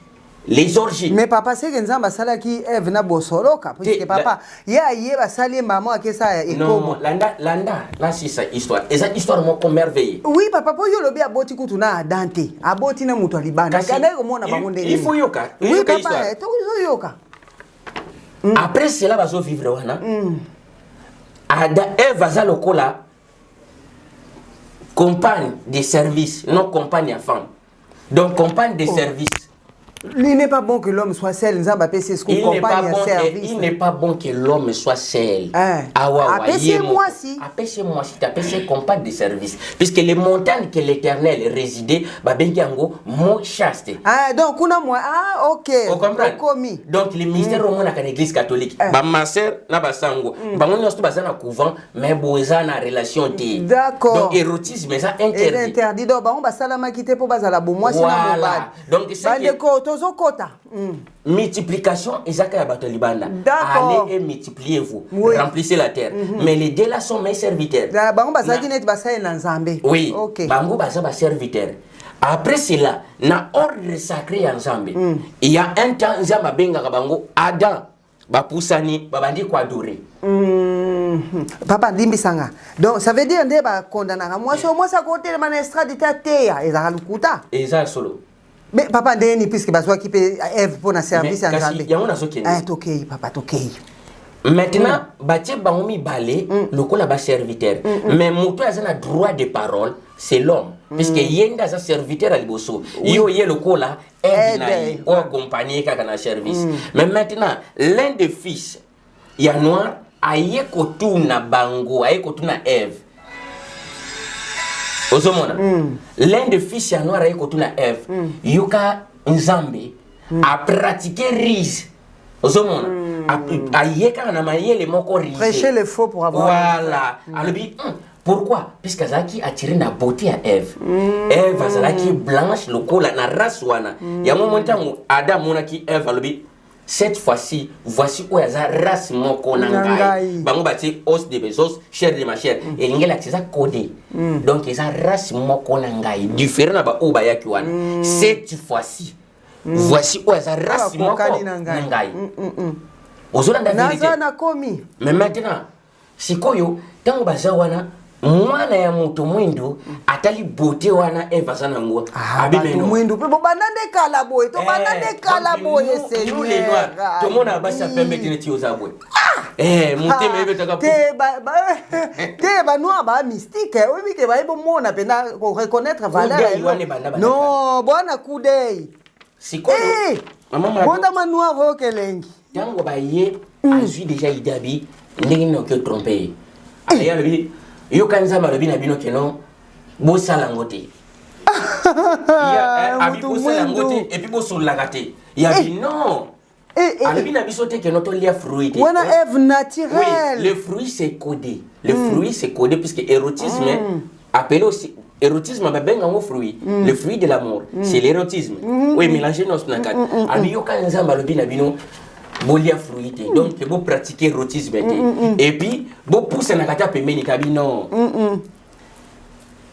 les origines. Mais papa c'est que nzamba sala ki Ève na bosoloka parce que papa ya yeba sali maman ke ça et non landa là c'est ça histoire et ça histoire mon merveille. Oui papa po yo lobi aboti kutu na dante aboti na mutu alibanda kana ko mona bango ndenge. Il faut yoka. Oui papa to yoka. Après cela va so vivre wana. Ada Ève za lokola compagne de service, non compagne à femme. Donc compagne de service. Il n'est pas bon que l'homme soit seul. Il n'est pas bon que l'homme soit seul. Appelez-moi si. Appelez-moi si. Appelez compagne de service. Puisque les montagnes que l'Éternel résidait, mon chaste. Donc on a moi. Ok. Vous comprenez? Donc les ministères au monde à l'église catholique. Ma sœur n'a pas sango. On a pas un couvent, mais boza na relation té. D'accord. Donc érotisme ça interdit. Interdit. Donc on va salama quitter pour bazala bon moi c'est voilà. Donc c'est multiplication ezaka ya bato libanda. Allez et multipliez-vous. Remplissez la terre. Mais les deux là sont mes serviteurs. Bango bazaki net basay na nzambe. Oui. Bango baza ba serviteur. Après cela, na ordre sacré ya nzambe. Il y a un temps nzamba benga bango Adam ba pusani babandi ko adorer. Papa Dimbi Sanga. Donc ça veut dire que bah condamner moi sur moi ça côté de estrade teya et ça lukuta. Et ça solo. Mais papa Deni puisque bah soit qui peut Eve pour un service en Gambie. Il y a un azoké. Ah OK papa OK. Maintenant batie bangomi balé le ko la ba serviteur. Mais moto a un droit de parole, c'est l'homme puisque yenda za serviteur à liboso. Yo yé le ko la aide ou accompagner kaka na service. Mais maintenant l'un des fils ya noir aye kotuna bango aye kotuna Eve ozomona l'un des fils ya noir aye kotuna Eve yuka nzambe a pratiquer rise ozomona aye kana na mayele moko rise prêcher les faux pour avoir voilà alobi pourquoi puisque Zaki a tiré la beauté à Eve Eve azalaki blanche lokola na race wana ya momontango Adam monaki Eve alobi cette fois-ci, voici où il y a race moko nangai. Bango bati os de besos, chair de ma chair. Et l'ingéla c'est ça codé. Donc il y a race moko nangai. Différent na ba o ba yaki wana. Cette fois-ci, voici où il y a race moko nangai. Ozolanda vérité. Nazana komi. Mais maintenant, sikoyo tango baza wana mwana ya moto mwindo atali beauté wana Eva sana ngo abimeno mwindo pe banande kala boy to banande kala boy nous les noirs tout monde a basa pembe tineti ozabwe muteme ebe taka te ba noir ba mystique oui ke ba ibo mona pena ko reconnaître valeur non bona kudei sikoyo maman bonda manoir ho kelengi tango ba ye azui déjà idabi ndenge no ke tromper aya lebi yo kanza malobi na bino keno bo sala ngote ya abi bo sala ngote et puis bo solagate ya bi non alobi na biso te keno to lia fruit on a Eve naturelle oui, le fruit c'est codé le fruit c'est codé puisque érotisme appelé aussi érotisme ba benga ngo fruit le fruit de l'amour c'est l'érotisme oui mélanger nos nakat abi yo kanza malobi na bino bolia fruité donc que vous pratiquer érotisme et puis vous poussez na kata pembeni kabi non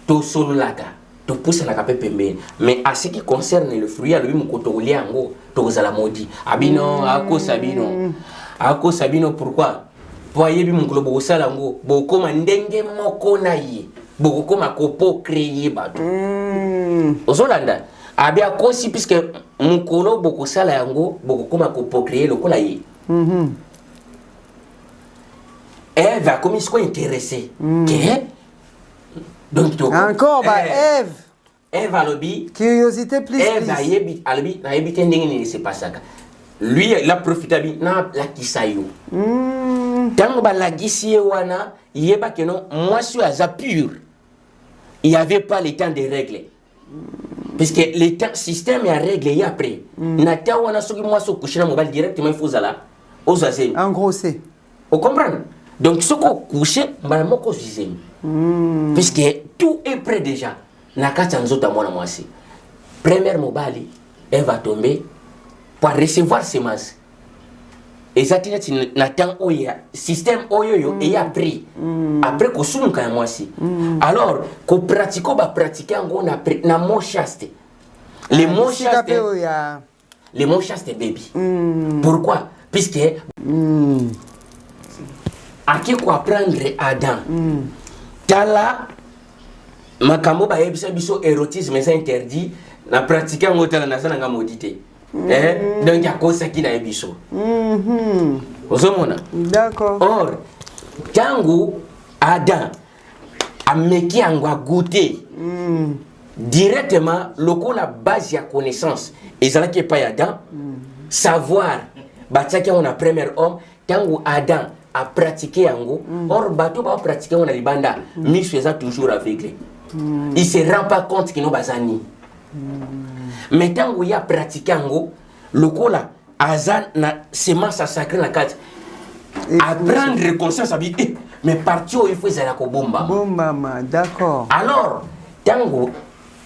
to solo laka to pousse na kata pembeni mais à ce qui concerne le fruit à lui mukoto olia ngo to zala modi abino ako sabino pourquoi voyez bi mukolo bo sala ngo bo koma ndenge moko na ye bo koma kopo créer bato ozolanda abia kosi puisque mukolo boko sala yango boko koma ko procréer lokola ye Eve a commis quoi intéressé donc encore ba Eve a lobby curiosité plus Eve a yebi albi na yebi tendenge ni c'est pas ça lui il a profité bi na la kisayo tango ba la gisie wana yeba que non moi suis à pur il y avait pas le temps de régler puisque le système est réglé après nata wana soki moi so coucher na mobile directement il faut zala ozazemi en gros c'est vous comprenez donc soko coucher mbala moko zizemi puisque tout est prêt déjà na kata nzota mwana mwasi première mobile elle va tomber pour recevoir semence exactement na temps oya système oyo et après après ko sumuka ya mwasi alors ko pratiquer ba pratiquer ngo na mon chaste les mots chaste baby pourquoi puisque aki ko apprendre Adam tala makambo ba yebisa biso érotisme c'est interdit na pratiquer ngo tala na sana nga modité donc ya kosa ki na yebiso ozomona d'accord or tangu Adam ameki angwa goûter directement lokola base ya connaissance ezalaki pa ya Adam savoir batiaki on a premier homme tangu Adam a pratiqué yango or bato ba pratiquer on a libanda miso eza toujours aveugle il se rend pas compte que no bazani mais tango ya pratiquer yango lokola azan na semence sacrée na kati apprendre conscience abi mais parti il faut ezala ko bomba d'accord alors tango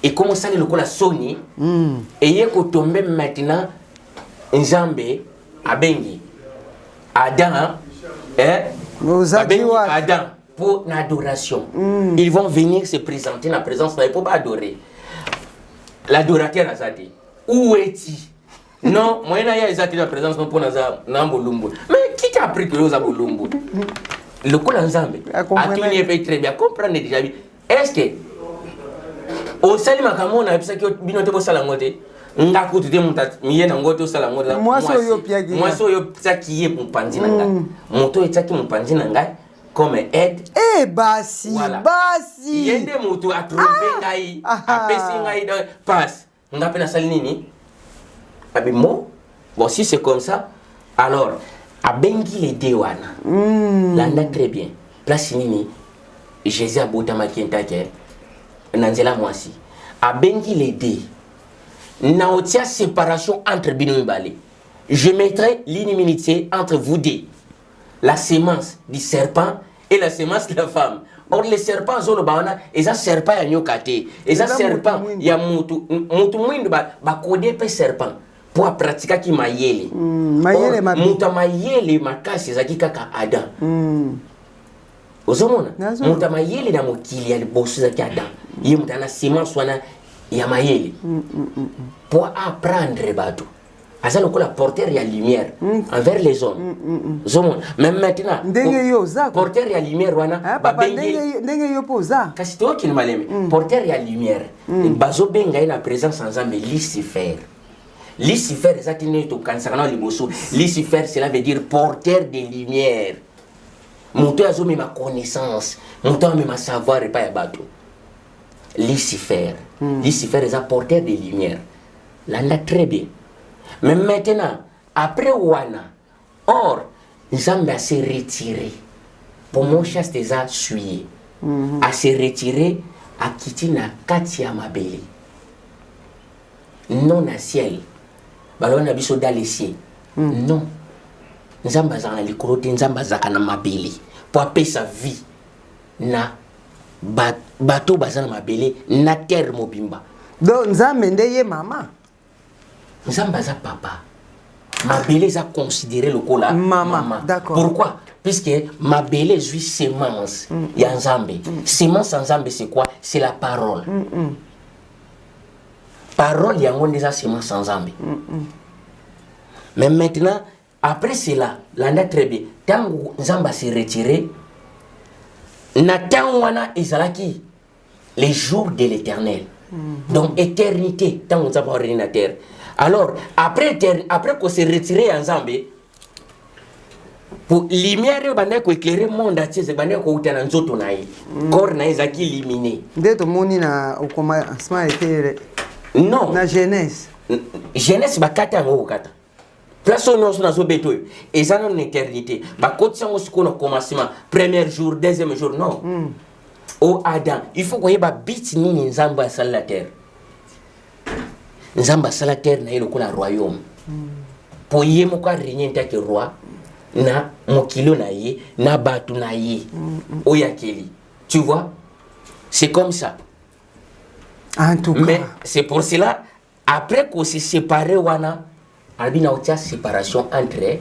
et commence à lokola soni et yeko tomber maintenant nzambe abengi Adam Adam pour l'adoration ils vont venir se présenter dans la présence là pour adorer l'adorateur azati où est-il non moi na ya azati dans la présence pour na bolumbu mais qui t'a appris que vous avez bolumbu le coup l'ensemble a tout n'est très bien comprendre déjà est-ce que au sali makambo na bisa ki binote bo sala ngote nga kutu te mutat miye na ngote sala ngote moi so yo piagi moi so yo tsaki ye mpanzi na nga moto etsaki mpanzi na nga comme aide basi voilà. Basi yende moto a tromper ngai apesi ngai de passe nga pena sali nini abi mo bon si c'est comme ça alors a bengi les deux wana landa très bien place nini Jésus a botama kentake nanzela mwasi a bengi les deux na otia séparation entre bino mibale je mettrai l'inimitié entre vous deux la sémence du serpent et la sémence de la femme. Or les serpents zolo baona eza serpent ya nyokate eza serpent ya mutu mwindu ba kode pe serpent pour pratiquer ki mayele mayele muta mayele makasi za kaka Adam ozomona muta mayele na mokili ya liboso za ki Adam ye mutana sémence wana ya mayele pour apprendre bato asa lokola porteur ya lumière envers les hommes zomo même maintenant porteur ya lumière wana ndenge yo poza kasi to ki maleme porteur ya lumière bazo benga ina présence ensemble Lucifer ezatine to kansaka na liboso Lucifer cela veut dire porteur de lumière moto azo ma connaissance moto ma savoir pas ya bato Lucifer est un porteur de lumière là très bien. Mais maintenant, après Wana, or, Nzambe a se retiré. Pour mon chasse des a suivi. A se retiré, a quitté na katia mabele. Non à ciel. Balon a biso dans les cieux. Non. Nzambe a li krote, Nzambe a na mabele. Pour appeler sa vie. Na bateau bazana mabele, na terre mobimba. Donc Nzambe ndeye mama. Nzamba za papa. Mabele za considéré le cola maman. D'accord. Pourquoi? Puisque Mabele est sémence. Ya Nzambe. Sémence en Nzambe c'est quoi? C'est la parole. Parole yango déjà sémence en Nzambe. Mais maintenant après cela, l'anda très bien. Tant Nzamba s'est retiré, Nathan wana ezalaki les jours de l'Éternel. Donc éternité tant on s'appelle ordinateur. Alors, après qu'on s'est retiré ensemble, pour lumière, il éclairer le monde entier, c'est qu'il faut que nous ayons corps qui éliminé. Dès que nous avons commencé non. La Genèse. Genèse, c'est 4 ans. Place où nous sommes béto. Et ça, c'est une éternité. Quand on a commencement, premier jour, deuxième jour, non. Oh Adam, il faut qu'on ait un bit ni nzamba sur la terre. Nzamba sur la terre na le royaume. Pour y moka régner tant que roi, na mokilo na ye, na batu na ye. Oyakeli. Tu vois? C'est comme ça. En tout cas. Mais c'est pour cela, après qu'on s'est séparé, wana, il y a une séparation entre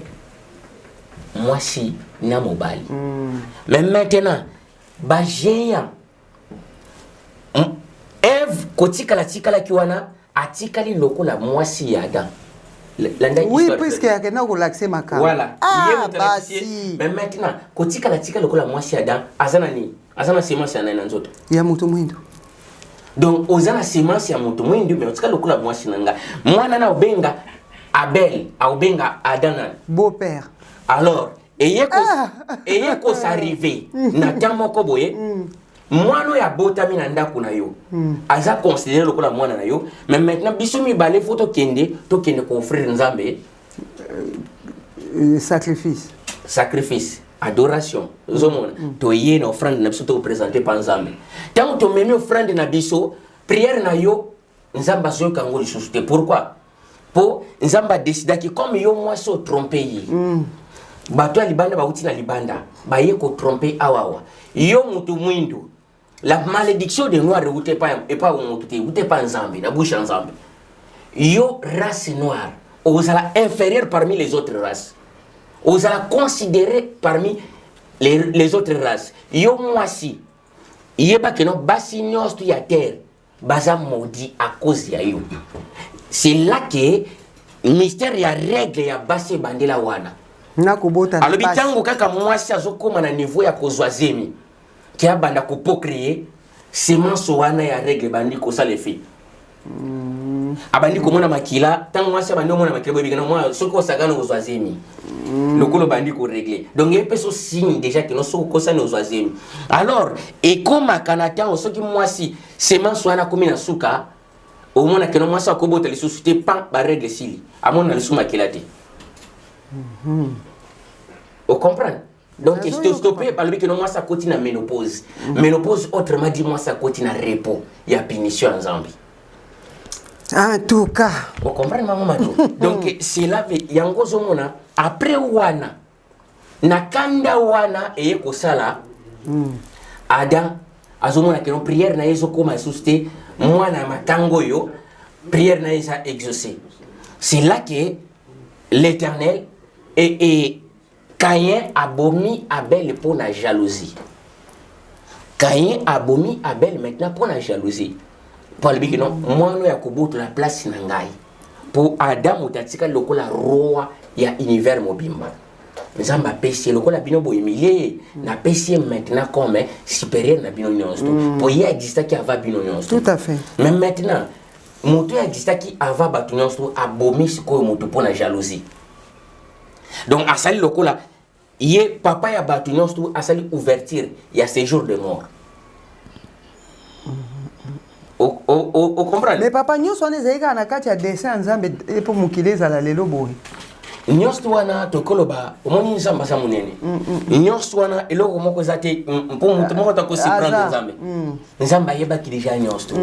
moi si na mobile. Mais maintenant, ba géant Eve kotika la kiwana atikali loko la mwasi ya Adam. Oui, puisque ya kena ko l'accès makam. Voilà. Ah, basi. Mais maintenant, kotika la loko la mwasi ya Adam, azana ni? Azana semence ya nana nzoto. Ya mutu mwindo. Donc ozana semence ya mutu mwindo, mais otika loko la mwasi nanga. Mwana na obenga Abel, a obenga Adam. Beau-père. Alors, ayez qu'on s'arrive na tamoko boye mwana ya botami na ndako na yo aza considérer lokola mwana na yo mais maintenant biso mi balé photo kende to kende ko offrir Nzambe sacrifice adoration zomona to yé na offrande na biso to présenter pa Nzambe tant to memi offrande na biso prière na yo Nzamba zo kango lisusu te pourquoi pour Nzamba décida que comme yo moi so tromper yi bato libanda bauti na libanda baye ko tromper awawa yo mutu mwindu la malédiction des noirs ute pas et pas mutu ute pas Nzambe na bouche Nzambe yo race noire osala inférieur parmi les autres races osala considéré parmi les autres races yo mwasi yeba que non basi nyostu ya terre baza maudit à cause ya yo. C'est là que mystère ya règle ya basi bandela wana Alors bitango kaka mwasi azokoma na niveau ya kozwa zemi ki abanda ko procréer semence wana ya règle bandi ko ça les filles abandi ko mona makila tango mwasi abandi mona makila bobi kana mwa soko sagana kozwa zemi lokolo bandi ko régler donc il peut so signe déjà que no soko kosa no kozwa zemi alors et comme kanata soki mwasi semence wana komi na suka au moins que no mwasi akobota les sociétés pas ba règle sili amona le suma kilate. Vous comprenez? Donc, stoppé par le que moi ça continue à ménopause. Ménopause, autrement dit, moi ça continue à repos. Il y a punition en Zambie. En tout cas. Vous comprenez, maman? Donc, c'est là, il y a un gros mona. Après Wana, Nakanda Wana et Kosala, Adam, Azomona, que nos prières n'a pas comme assisté, moi, na matango yo, prière n'a pas exaucé. C'est là que l'Éternel et Caïn a abomi Abel pour la jalousie. Caïn a abomi Abel maintenant pour la jalousie. Pour le dire que non, moi nous yakobo la place nangai. Pour Adam utatika lokola roi ya univers mobimba. Nzamba pesi lokola bino bo humilié na pesi maintenant comme supérieur na bino nyonso. Pour y exista qui ava bino nyonso. Tout à fait. Mais maintenant moto exista qui ava batu nyonso abomi siko moto pour la jalousie. Donc à sali lokola yé papa ya batu nyonso à sali ouverture il y a séjour de mort. Au comprendre? Mais papa nyonso on ezeka na kati ya dessin nzambe pour mukileza la lelo boy. Nyonso wana tokoloba omoni nzamba za munene. Nyonso wana eloko moko zate pour mutu moko ta ko si prendre nzambe. Nzamba yeba ki déjà nyonso.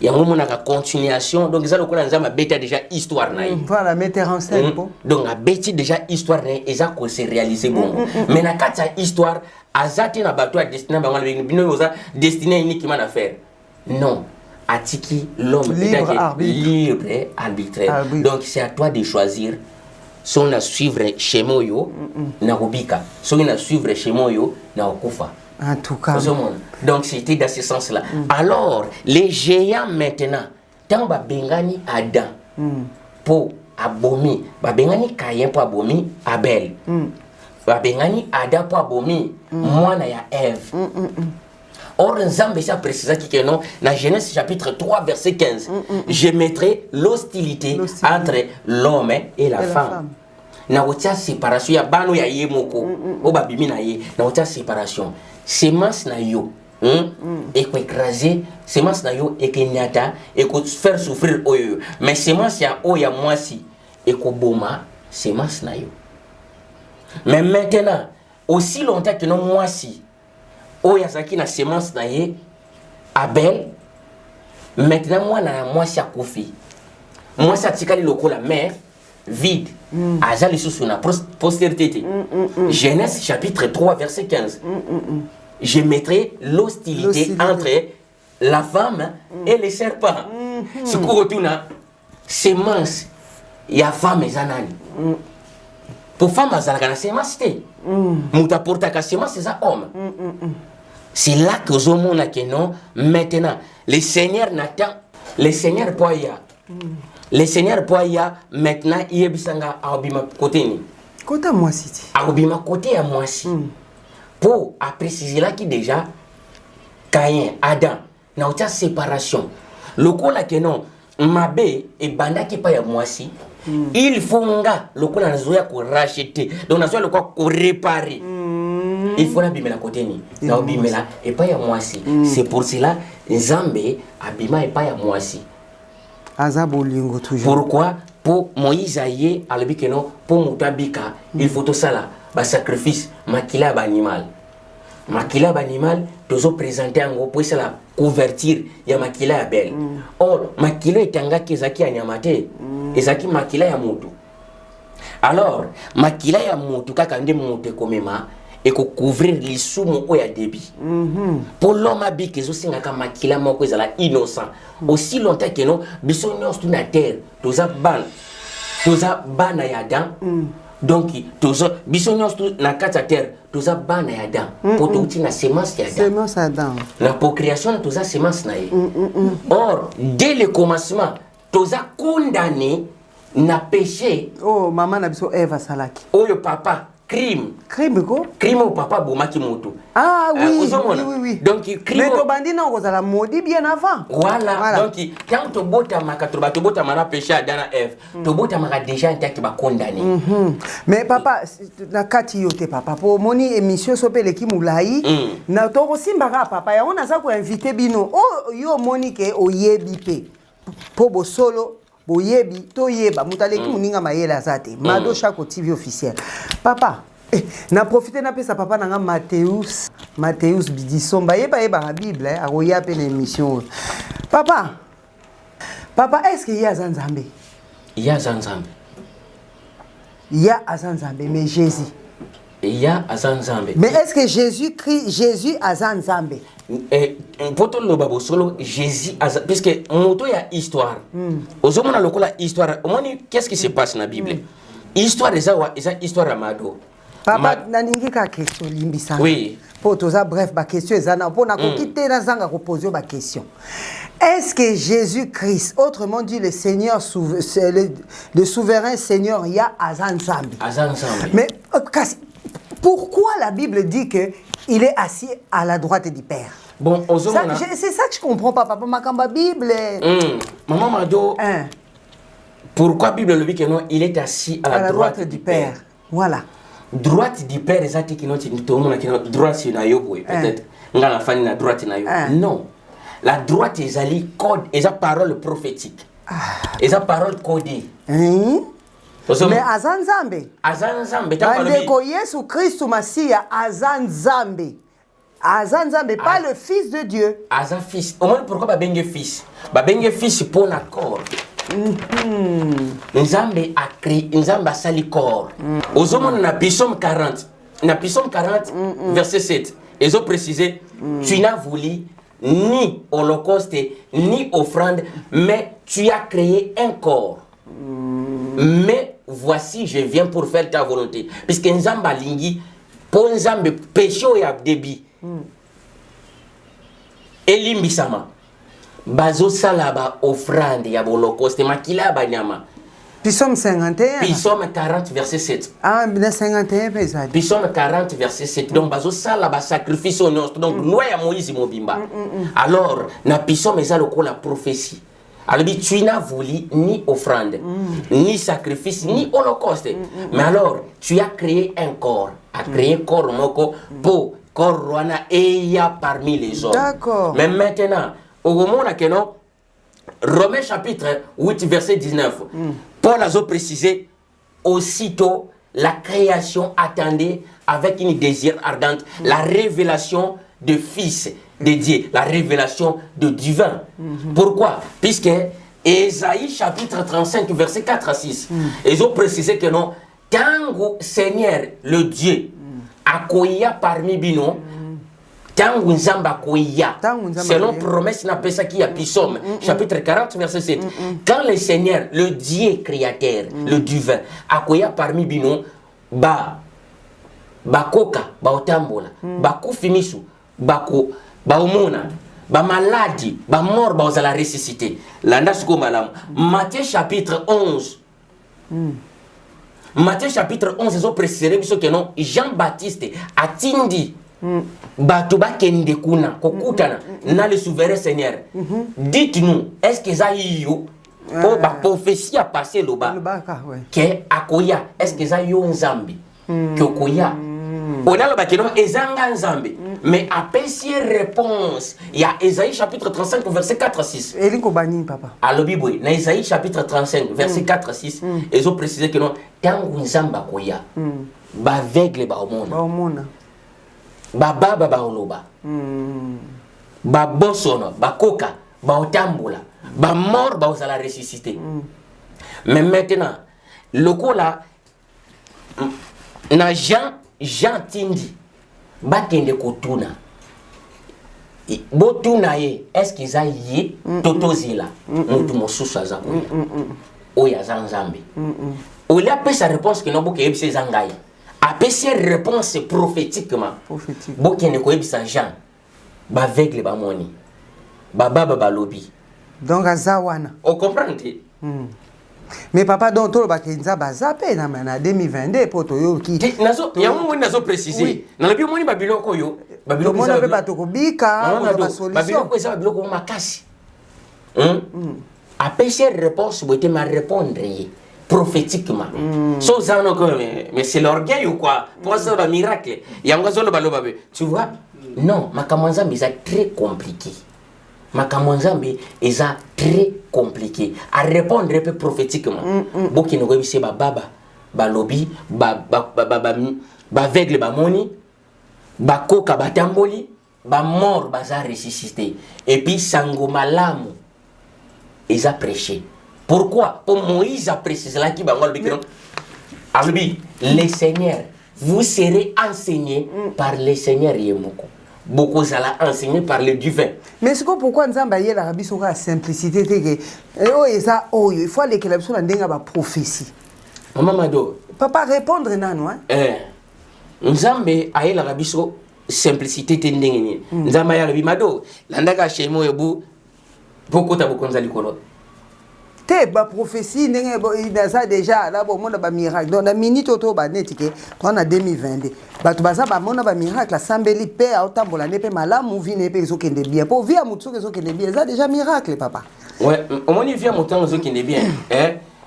Ya ngomo na continuation donc ça lokola nzamba beta déjà histoire na yi. Voilà mettre en scène bon. Donc a beti déjà histoire na eza ko se réaliser bon. Mais na kati ya histoire azate na bato a destiné bango bino oza destiné uniquement à faire. Non. Atiki l'homme libre arbitraire. Donc c'est à toi de choisir si on a suivre chez Moyo na Rubika, si on a suivre chez Moyo na Okufa. En tout cas. Donc c'était dans ce sens-là. Alors les géants maintenant, tant ba bengani Adam pour abomi, ba bengani Caïn pour abomi Abel, ba bengani Adam pour abomi mwana ya Ève. Or, Nzambe a précisé que non, dans Genèse chapitre 3, verset 15, je mettrai l'hostilité entre l'homme et la femme. Na otia séparation, ya bano ya ye moko, o babimi na ye, na otia séparation. Semence na yo, et ko écraser, semence na yo et que nyata, et ko faire souffrir oyo. Mais semence ya o ya mwasi, et ko boma, semence na yo. Mais maintenant, aussi longtemps que non mwasi, oya zaki na semence na ye Abel maintenant moi na moi si akofi moi ça tikali lokola mais vide azali sous na postérité. Genèse chapitre 3 verset 15 je mettrai l'hostilité entre la femme et les serpents. Ce qu'on retourne semence ya femme ezanani pour femme azalaka na semence te muta porta ka semence za homme. C'est là que Zomon a que non. Maintenant, le Seigneur n'attend. Le Seigneur Poya. Le Seigneur Poya, maintenant, il est bisanga à Obima côté ni. Côté à moi si. À Obima côté à moi si. Pour préciser là qui déjà, Caïn, Adam, n'a aucune séparation. Le coup là que non, Mabé et Banda qui paye à moi si. Il faut nga le coup là n'a pas racheter. Donc n'a pas le quoi réparer. Il faut l'abîmer la côté ni. Na abîmer là et pas à moi si. C'est pour cela Nzambe abîma et pas à moi si. Azabolingo toujours. Pourquoi? Pour Moïse aïe à l'habit que non pour mutabika il faut tout ça là ba sacrifice makila ba animal. Makila ba animal toujours présenter en gros pour ça la couverture ya makila ya belle. Or makila etanga kezaki anyamate ezaki makila ya mutu. Alors makila ya mutu kaka nde mutu komema et couvrir les sous mon oya débit. Pour l'homme habite que aussi n'a qu'à makila mon cause la innocent. Aussi longtemps que non, bisognos tout na terre, toza ban na yadan. Donc toza bisognos tout na kata terre, toza ban na yadan. Pour tout na semence yadan. Semence yadan. La procréation toza semence na ye. Or dès le commencement, toza condamné na péché. Oh, maman na biso Eva salaki. Oh, le papa, crime. Crime quoi? Crime au papa bomaki moto. Ah oui, oui. Donc, crime. Mais to bandi na ozala maudit bien avant. Voilà. Donc, quand to bota maka to bota mana péché Adam et Ève, to bota maka déjà en tête ba condamné. Mais papa, na kati yote papa, pour moni émission sopele ki moulayi, na to simbaka papa, ya on a ça ko inviter bino. Oh, yo moni ke oyebi pe. Po bo solo boyebi to yeba mutaleki muninga mayela zate mado chaque TV officiel papa na profiter na pesa papa nanga Mathéus Bidisomba yeba la Bible akoya pe na émission papa est-ce qu'il y a Zanzambe il y a Zanzambe mais Jésus il y a Zanzambe mais est-ce que Jésus a Zanzambe poto loba bosolo Jésus puisque moto ya histoire ozomona lokola histoire omoni qu'est-ce qui se passe na Bible histoire eza histoire amado papa naningi ka question limbisa oui poto za bref ba question ezana pona ko kité na zanga ko poser ba question est-ce que Jésus-Christ autrement dit le Seigneur le souverain Seigneur ya Azanzambi mais pourquoi la Bible dit que il est assis à la droite du Père? Bon, c'est ça que je comprends pas, papa. Ma Bible. Maman Mado. Pourquoi la Bible le dit que non, il est assis à la droite du Père? Voilà. Droite du Père, c'est qui non, droite sur na yo peut-être. Nga la famille na droite na yo. Non. La droite est ali code, est la parole prophétique. Est la parole codée. Mais Azanzambe. Azanzambe. Yesu Christ Masia Azanzambe. Azanzambe, pas le Fils de Dieu. Azan fils. Au moins pourquoi ba bengue fils? Ba bengue fils pour l'accord. Nzambe a créé, Nzambe a sali corps. Aux hommes na Psaume 40. Na Psaume 40 verset 7. Ils ont précisé tu n'as voulu ni holocauste ni offrande, mais tu as créé un corps. Mais voici, je viens pour faire ta volonté. Puisque Nzamba lingi, pour Nzambe péché et abdebi. Elimbisama. Bazo salaba offrande ya holocauste makila banyama. Psaume 51. Psaume 40 verset 7. Ah, 51 pesade. Psaume 40 verset 7. Donc bazo salaba sacrifice au nostre. Donc loi ya Moïse mobimba. Alors, na Psaume eza lokola prophétie. Alors, tu n'as voulu ni offrande, ni sacrifice, ni holocauste. Mais alors, tu as créé un corps. A créé un corps moko pour corps wana eya parmi les hommes. D'accord. Mais maintenant, au moment où non, Romains chapitre 8 verset 19, Paul a précisé aussitôt la création attendait avec une désir ardente la révélation de Fils de Dieu, la révélation de divin. Pourquoi? Puisque Ésaïe chapitre 35 verset 4 à 6, ils ont précisé que non, tant Seigneur le Dieu akoya parmi bino, tant Nzamba koya, selon promesse n'a pas ça qui a Psaume chapitre 40 verset 7. Quand le Seigneur le Dieu créateur, le divin akoya parmi bino, bakoka, baotambola, bakufimisu, bako baumona, ba maladie, ba mort, ba la ressuscité. Landa suko malam. Matthieu chapitre 11. Matthieu chapitre 11, ils ont précisé que non, Jean-Baptiste a tindi batuba kende kuna kokutana na le souverain Seigneur. Dites-nous, est-ce que ça y yo oh ba prophétie a passé là-bas que akoya, est-ce que ça yo nzambi que koya on a le bakenon ezanga nzambi mais après si réponse il y a Ésaïe chapitre 35 verset 4 à 6 eliko bani papa alobi boy na Ésaïe chapitre 35 verset 4 à 6 ils ont précisé que non tangu nzamba koya ba aveugle ba omona ba baba ba oloba ba bosono ba koka ba otambola ba mort ba osala ressusciter mais maintenant lokola na Jean tindi bakende kotuna botuna ye est-ce qu'ils a yé totozila mutu mosusu aza koya oya zanzambe olia a sa réponse que non boke yebise zangai a sa réponse prophétiquement bokende ko yebisa Jean ba aveugle ba moni ba baba ba lobi donc azawana o comprendre Mais papa donc to ba kenza bazape na 2022 poto yo ki nazo ya mo nazo préciser na la bi mo ni babiloko yo babiloko za ba to kobika ba solution babiloko za babiloko makasi a pêcher réponse boite ma répondre prophétiquement so ça non mais c'est l'orgueil ou quoi pour ça un miracle yango zo lo baloba be tu vois non makamanza mais c'est très compliqué Makamonzambi est très compliqué à répondre un peu prophétiquement. Beaucoup ne connaissent pas baba, ba lobby, ba aveugle, ba moni, ba koka, ba tamboli, ba mort, ba za ressuscité. Et puis sango malamu, ils a prêché. Pourquoi? Pour Moïse a précisé là qui ba ngol bikino. Albi, les seigneurs, vous serez enseignés par les seigneurs Yemoko. Beaucoup ça l'a enseigné par le divin. Mais c'est pourquoi nous avons la Rabbi sur la simplicité que il faut aller que la personne ait une prophétie. Maman Mado. Papa répondre non hein. Nous avons la Rabbi sur simplicité tending. Nous avons la Rabbi Mado. L'andaka chez moi ebu beaucoup ta beaucoup nzali kolo. Te ba prophétie ndenge ça déjà là bon monde ba miracle donc la minute auto ba netike on a 2022 ba to baza ba mona ba miracle sambeli pe autambola ne pe malamu vine pe zo kende bien pour via mutso zo kende bien ça déjà miracle papa ouais au moins via mutango zo kende bien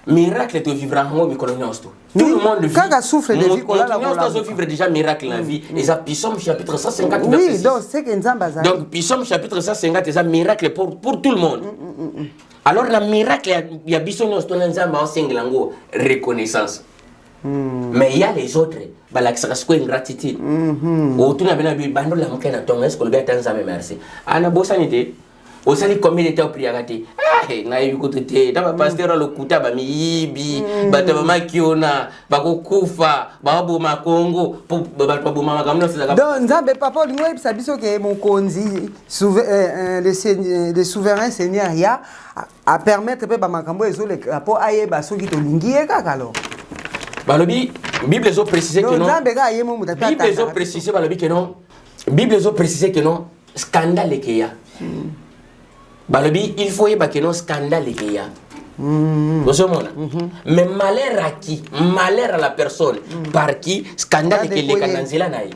miracle te vivra en colonias tout le monde vit quand souffle de vie colonias zo vivre déjà miracle la vie et ça Psaume chapitre 150 verset 6 oui donc c'est que nzamba za donc Psaume chapitre 150 c'est un miracle pour tout le monde. Alors, le miracle, il y a besoin de reconnaissance. Mais il y a les autres, qui ont une gratitude. Autour de la Bible, il y a des gens qui ont une merci. Ana bosanité, au sali combien de temps prière na yukote da pasteur le kuta ba miyibi ba tabama kiona ba kokufa ba boma Congo ba boma makamno sala. Donc nzambe papa lingo ebisa biso ke mon konzi le souverain Seigneur ya à permettre pe ba makambo ezole po ayeba soki to lingie kakalo. Balobi Bible zo préciser que non. Nzambe ga yemo mutata. Bible zo préciser balobi que non. Bible zo préciser que non scandale que ya. Balobi, il faut y avoir un scandale qui y a. Mais malheur à qui? Malheur à la personne par qui scandale qui est cananzela naï.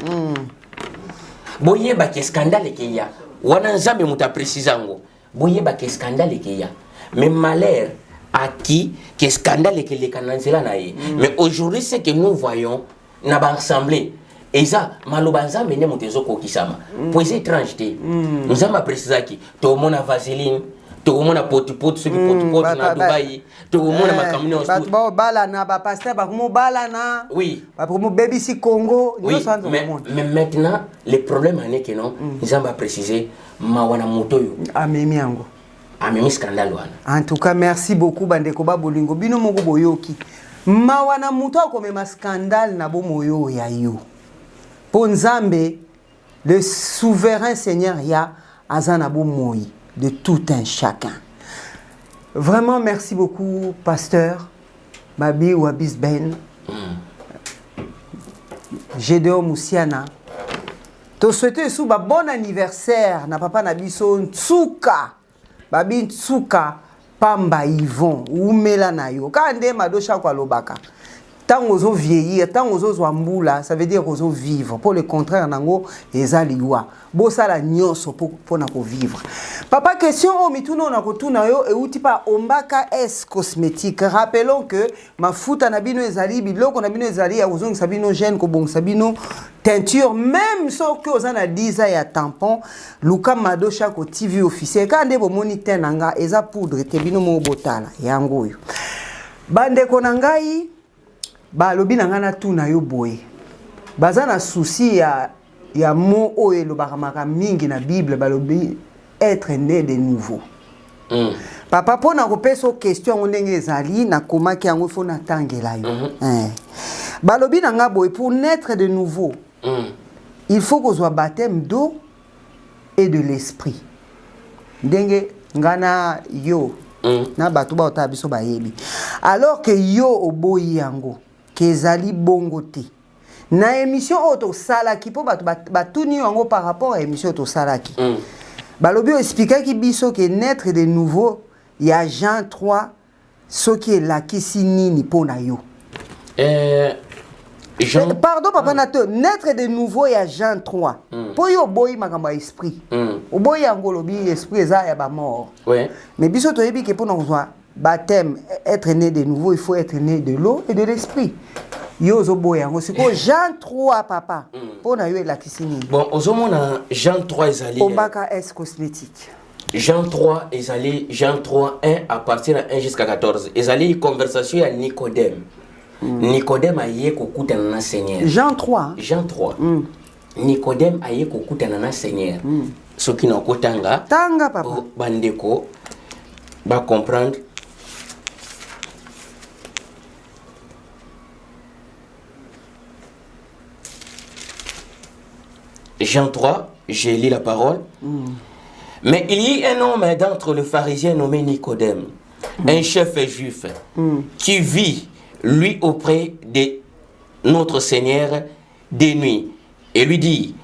Boye ba ke scandale qui y a. Wana nzambe muta précisango. Boye ba ke scandale qui y a. Mais malheur à qui que scandale qui est cananzela naï. Mais aujourd'hui c'est que nous voyons na ba assemblée. Et ça, malobanza mene mutezo kokisama. Poésie étrangeté. Nous avons précisé qui tout le monde a vaseline, tout le monde a pot ceux qui pot na Dubaï, tout le monde a makamino. Ba balana ba pasteur ba mo balana. Oui. Ba mo baby si Congo, oui. Mais maintenant, le problème est que non, nous avons précisé mawana motoyo. Amemi yango. Amemi scandale wana. En tout cas, merci beaucoup bandeko ba bolingo bino moko boyoki. Mawana moto ko mema scandale na bo moyo ya yo. Pour Nzambe, le souverain Seigneur ya azanabo moi de tout un chacun. Vraiment merci beaucoup pasteur Babi Wabis Ben. Gédéon Moussiana. Te souhaiter sous ba bon anniversaire na papa na biso Ntsuka. Babi Ntsuka Pamba Yvon Oumela na yo. Kande madosha kwa lobaka. Tant aux vieillir, tant aux wambula, ça veut dire aux vivre. Pour le contraire, nango ezaliwa. Bosa la nyoso pour na vivre. Papa, question au mituno na kotuna yo e utipa ombaka S cosmétique. Rappelons que ma futa nabino ezali biloko nabino ezali ya ozong sabino gène ko bon sabino teinture même sauf que ozana 10 ya tampon luka madosha ko TV officiel kande bo moniteur nanga eza poudre te bino mo botala yango yo. Bande konangai ba lobi na ngana tuna yo boye baza na souci ya mo oyo lobaka mingi na Bible ba lobi être né de nouveau. Papa pona kopesa question ndenge ezali na komaki yango fo na tangela yo. Ba lobi na nga boye pour naître de nouveau. Il faut qu'on soit baptême d'eau et de l'esprit. Ndenge ngana yo na batu ba otabiso ba yebi. Alors que yo oboyi yango kezali bongote na émission auto salaki po batuni yango par rapport à émission auto salaki balobi expliquer ki biso que naître de nouveau il y a Jean 3 ce qui est là qui signifie pour yo. Jean... Pardon, papa Nato, naître de nouveau, il y a Jean 3. Pour yo boy makamba esprit. Au boy angolobi esprit ça ya ba mort. Ouais. Mais biso to yebi que pour nous baptême, être né de nouveau, il faut être né de l'eau et de l'esprit. Yo zo boy ango c'est quoi Jean 3 papa. Pour na yo la kisini. Bon, ozomona Jean 3 ezali. Obaka est cosmétique. Jean 3 ezali Jean 3 1 à partir de 1 jusqu'à 14. Ezali conversation à Nicodème. Nicodème a yé kokutana na Seigneur. Jean 3. Jean 3. Nicodème a yé kokutana na Seigneur. Ce qui n'a kotanga. Tanga papa. Bandeko va comprendre. Jean 3, j'ai lu la parole. Mais il y a un homme d'entre les pharisiens nommé Nicodème, un chef juif, qui vit lui auprès de notre Seigneur de nuit et lui dit,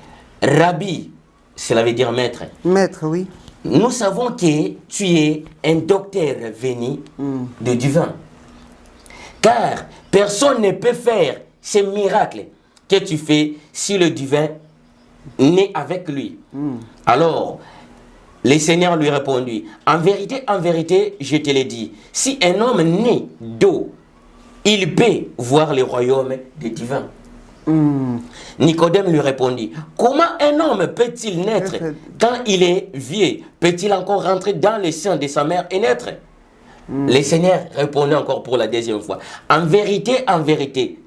Rabbi, cela veut dire maître. Maître, oui. Nous savons que tu es un docteur venu de divin. Car personne ne peut faire ces miracles que tu fais si le divin n'est avec lui. Alors, le Seigneur lui répondit, en vérité, je te l'ai dit, si un homme né d'eau, il peut voir le royaume des divins. Nicodème lui répondit, comment un homme peut-il naître quand il est vieux? Peut-il encore rentrer dans le sein de sa mère et naître? Le Seigneur répondit encore pour la deuxième fois, en vérité,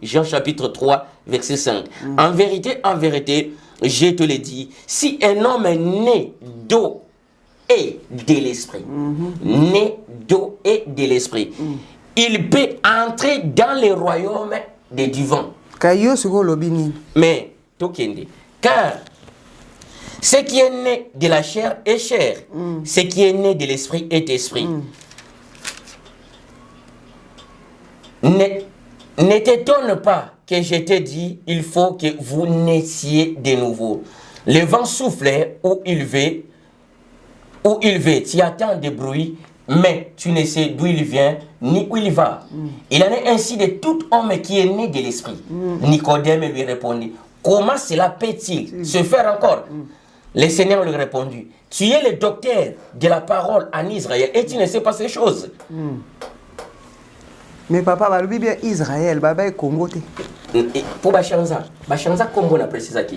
Jean chapitre 3, verset 5, en vérité, je te l'ai dit, si un homme est né d'eau et de l'esprit, né d'eau et de l'esprit, il peut entrer dans le royaume des divins. Mais, car ce qui est né de la chair est chair, ce qui est né de l'esprit est esprit. Ne t'étonne pas que je t'ai dit, il faut que vous naissiez de nouveau. Le vent souffle où il veut, tu attends des bruits, mais tu ne sais d'où il vient ni où il va. Il en est ainsi de tout homme qui est né de l'esprit. Nicodème lui répondit, comment cela peut-il se faire encore? Le Seigneur lui répondit, tu es le docteur de la parole en Israël et tu ne sais pas ces choses. Mais papa, il bien Israël, baba et Congo. Pour Bachanza Congo na précisa qui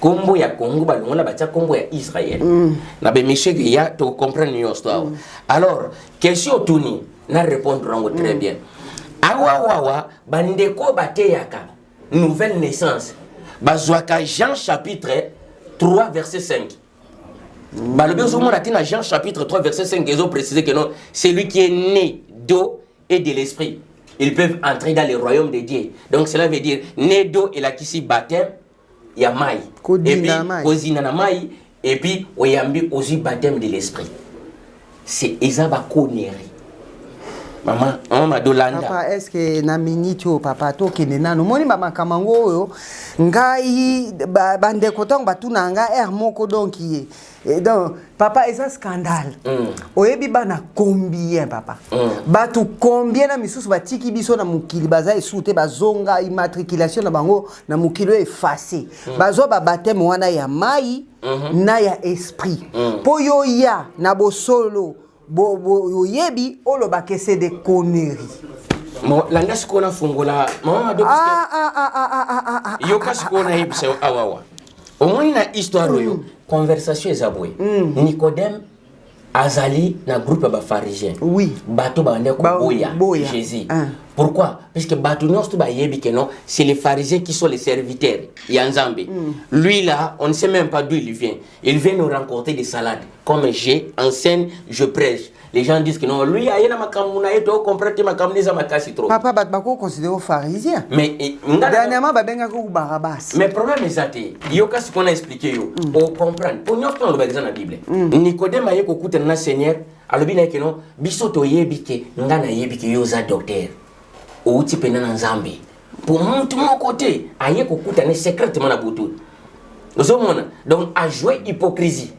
Congo ya Congo balonga batia Congo ya Israël. Na be monsieur qui ya to comprendre your story. Alors, question tuni na répondre très bien. Awa bandeko bateyaka nouvelle naissance. Bazwaka Jean chapitre 3 verset 5. Balobi ozomona tina Jean chapitre 3 verset 5 ils ont précisé que non, c'est lui qui est né d'eau et de l'esprit. Ils peuvent entrer dans le royaume de Dieu. Donc cela veut dire, né d'eau et la kisi baptême, il y a maï. Et puis, kozina maï, et puis, oyambi aussi baptême de l'esprit. C'est Isaba Koneri. Maman Dolanda. Papa, est-ce que na minute papa to kenena no moni mama kamango yo ngai bande kotang batuna nga moko donc et donc papa c'est un scandale. Oyebi bana combien papa? Batu combien na misusu batiki biso na mukili baza esute bazonga immatriculation na bango na mukilo effacé. Bazo ba baptême wana ya mai na ya esprit. Po yo ya na bosolo bo yebi oloba que c'est des conneries. Mo langa sikona fungola mama do yo kasikona yebse awawa. Omoni na histoire yo conversation ezabwe. Nicodème azali na groupe ba pharisien. Oui. Bato ba ndeko boya Jésus. Pourquoi? Parce que bato nyonso ba yebi que non, c'est les pharisiens qui sont les serviteurs. Yanzambe. Lui là, on ne sait même pas d'où il vient. Il vient nous rencontrer des salades. Comme j'ai en scène, je prêche. Les gens disent que non, lui, il y a makamuna et to comprendre makamuna makasi trop. Papa batbako considéré aux pharisiens. Mais dernièrement babenga ko Barabas. Mais problème est ça yo kasi qu'on a expliqué yo. On comprend. On y a pas le dans la Bible. Nicodème a yeko kuta na Seigneur, alobi na ke non, biso to yebike, ngana yebike yo za docteur. O uti pena na Nzambe. Pour mon côté, a yeko kuta na secrètement na butu. Donc a joué hypocrisie.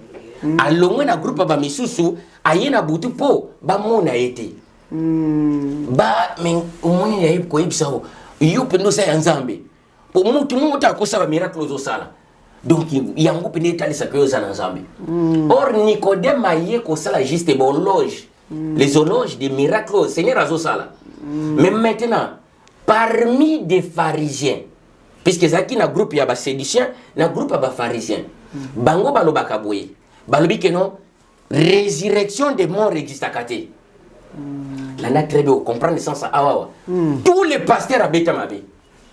A l'ongwe na groupe ba misusu a yena butu po ba mona été. ba men umoni ya ko ibisa yo pendo sa nzambe po mutu akosa ba miracle zo sala donc yango pende tali sa ko za nzambe or Nicodème aye ko sala juste bon loge les loges des miracles Seigneur azo sala mais maintenant parmi des pharisiens puisque zaki na groupe ya ba sédiciens na groupe ya ba pharisiens bango balobaka boye balobi que non résurrection des morts existe à kate là na très bien comprendre le sens awawa tous les pasteurs abeta mabe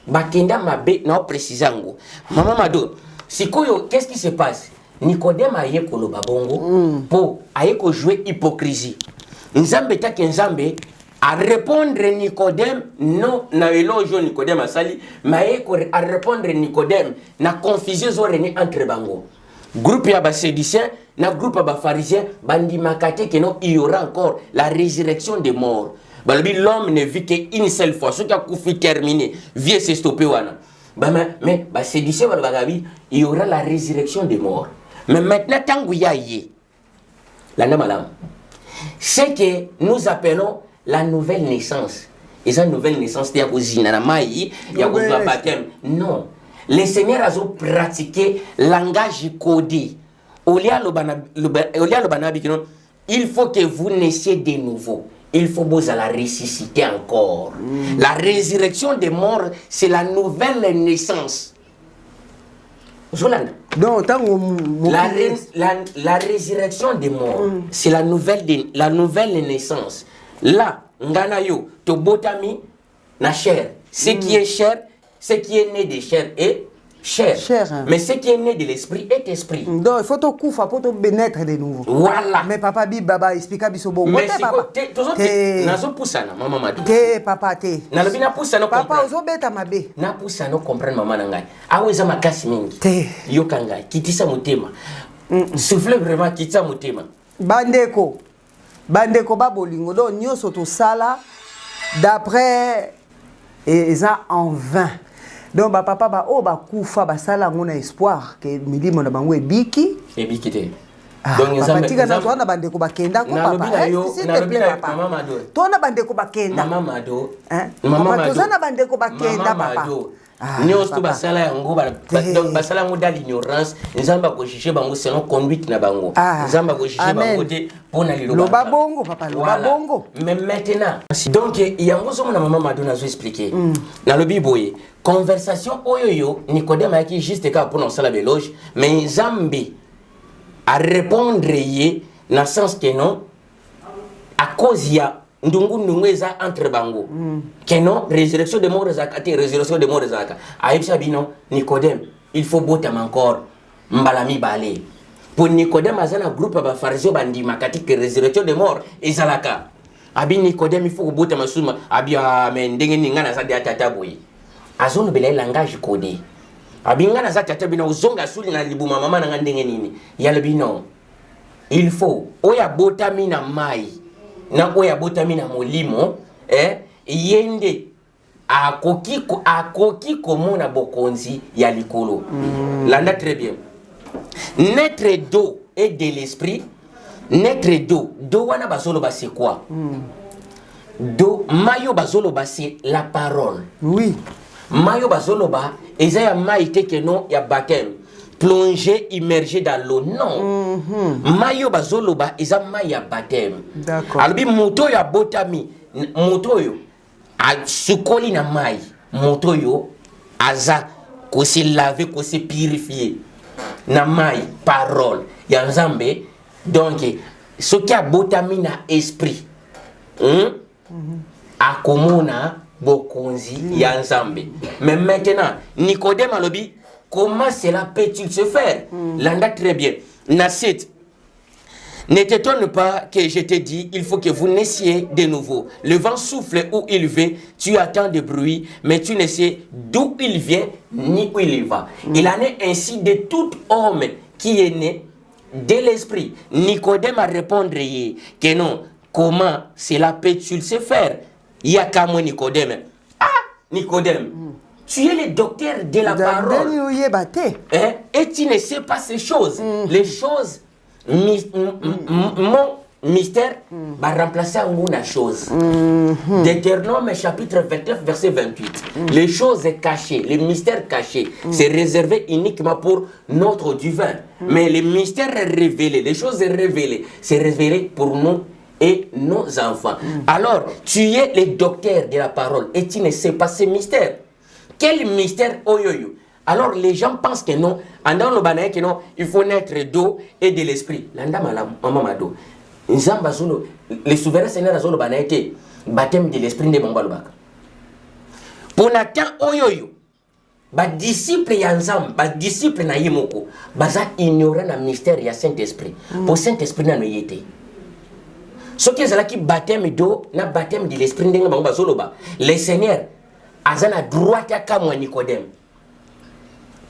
bakenda mabe na préciser ngo mama mado sikoyo qu'est-ce qui se passe Nicodème aye koloba bongo po aye ko jouer hypocrisie nzambe ta nzambe à répondre Nicodème non na éloge Nicodème asali mais à répondre Nicodème na confusion zorene entre bango groupe ya ba sédiciens na groupe ya ba pharisiens bandi makate que non il y aura encore la résurrection des morts balobi l'homme ne vit qu'une seule fois ce qui a koufi terminé vie se stopper wana mais ba sédiciens balobi il y aura la résurrection des morts mais maintenant tangu ya yé la namalam c'est que nous appelons la nouvelle naissance. Et cette nouvelle naissance, c'est un baptême. Non. Le Seigneur a pratiqué langage codé. Il faut que vous naissiez de nouveau. Il faut vous la ressusciter encore. La résurrection des morts, c'est la nouvelle naissance. Donc, la résurrection des morts, c'est la nouvelle naissance. Là, nganayo, to botami, na chair. Ce qui est chair, ce qui est né de chair est chair. Mais ce qui est né de l'esprit est esprit. Donc, il faut te koufa pour te bénétrer de nouveau. Voilà. Mais papa, baba, explique biso bon. Mais si papa. Nazo poussana, maman madou. Te papa te. Nalobi na poussana comprendre. Papa, ozo beta mabe. Na poussana comprendre maman nangai. Aweza makasi mingi. Te. Yo kangai, kitisa mutema. Souffle vraiment kitisa mutema. Bandeko babolingo do nyoso to sala d'après eza en vain. Donc ba papa ba o ba kufa ba sala ngona espoir que milimo na bango ebiki te. Donc papa tika na twana bandeko bakenda ko papa. Mama mado. Tona bandeko bakenda. Mama mado. Mama mado. Tona bandeko bakenda papa. Nyos to basala yango donc basala ngo dans l'ignorance nzamba ko chercher bango selon conduite na bango nzamba ko chercher bango te pona liloba loba bongo papa loba bongo mais maintenant donc yango zo na mama mado na zo expliquer na lobi boye conversation oyoyo Nicodème a qui juste ka pour non sala beloge mais nzambe à répondre yé na sens que non à cause ya ndungu eza entre bango que non résurrection de morts zakati résurrection de morts zaka aïbsa bino Nicodème il faut botam encore mbalami balé pour Nicodème azana groupe ba pharisien bandi makati que résurrection de morts ezalaka abi Nicodème il faut botam suma abi mais ndenge ninga na sadi atata boyi azono bela langage codé abi ngana za tata bino uzonga suli na libuma mama na ndenge nini yalo bino il faut oya botami na mai na oya botami na molimo yende akoki komona bokonzi ya likolo landa très bien naître d'eau et de l'esprit naître d'eau wana bazolo ba c'est quoi d'eau mayo bazolo ba c'est la parole oui mayo bazolo ba eza ya maite que non ya baptême plonger immergé dans l'eau non mayo bazoloba eza maya baptême d'accord alobi moto ya botami moto yo a sukoli na mai moto yo aza ko se laver ko se purifier na mai parole ya nzambe donc ce qui a botami na esprit akomona bokonzi ya nzambe mais maintenant Nicodème alobi comment cela peut-il se faire? Landa très bien. Nassit, ne t'étonne pas que je te dis, il faut que vous naissiez de nouveau. Le vent souffle où il veut, tu attends des bruits, mais tu ne sais d'où il vient ni où il va. Il en est ainsi de tout homme qui est né de l'esprit. Nicodème a répondu que non, comment cela peut-il se faire? Il y a qu'à moi Nicodème. Ah, Nicodème. Tu es le docteur de la parole. Et tu ne sais pas ces choses. Les choses m'ont mystère va remplacer une chose. Deutéronome chapitre 29 verset 28. Les choses cachées, les mystères cachés, c'est réservé uniquement pour notre divin. Mais les mystères révélés, les choses révélées, c'est révélé pour nous et nos enfants. Alors, tu es le docteur de la parole et tu ne sais pas ces mystères. Quel mystère oyoyo? Alors les gens pensent que non, dans le banaï que non, il faut naître d'eau et de l'esprit. L'anda maman mado. Les souverains seigneurs ont le banaï baptême de l'esprit de Mombalbaka. Pour Nathan oyoyo, ba disciple yanzam, ba disciple na yimoko, baza ignorer le mystère ya Saint-Esprit. Pour Saint-Esprit na noyété. Ce qui est là qui baptême d'eau, na baptême de l'esprit de Mombalbaka. Les seigneurs, azana droite à Kamwa Nicodème.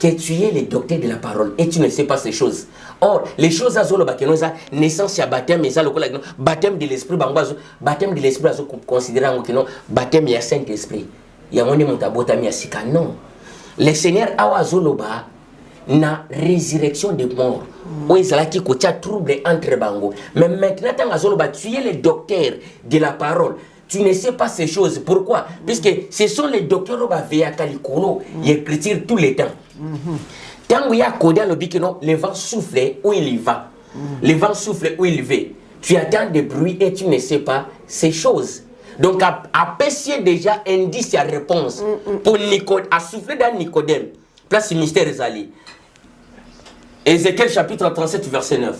Que tu es le docteur de la parole et tu ne sais pas ces choses. Or, les choses à Zolo Bakenoza, naissance à baptême, mais ça le baptême de l'esprit, baptême de l'esprit, considérant que non, baptême à Saint-Esprit. Il y a un monde à Botami à Sika. Non. Le Seigneur a Zoloba na résurrection des morts. Où il y a qui trouble entre Bango. Mais maintenant, tu es le docteur de la parole. Tu ne sais pas ces choses. Pourquoi? Puisque ce sont les docteurs qui ont écrit tout le temps. Tant qu'il y a codé le bic, le vent souffle où il va. Le vent souffle où il va. Tu attends des bruits et tu ne sais pas ces choses. Donc, à pêcher déjà indice à réponse. Pour Nicodème, à souffler dans Nicodème. Place mystère Zali. Ézéchiel chapitre 37, verset 9.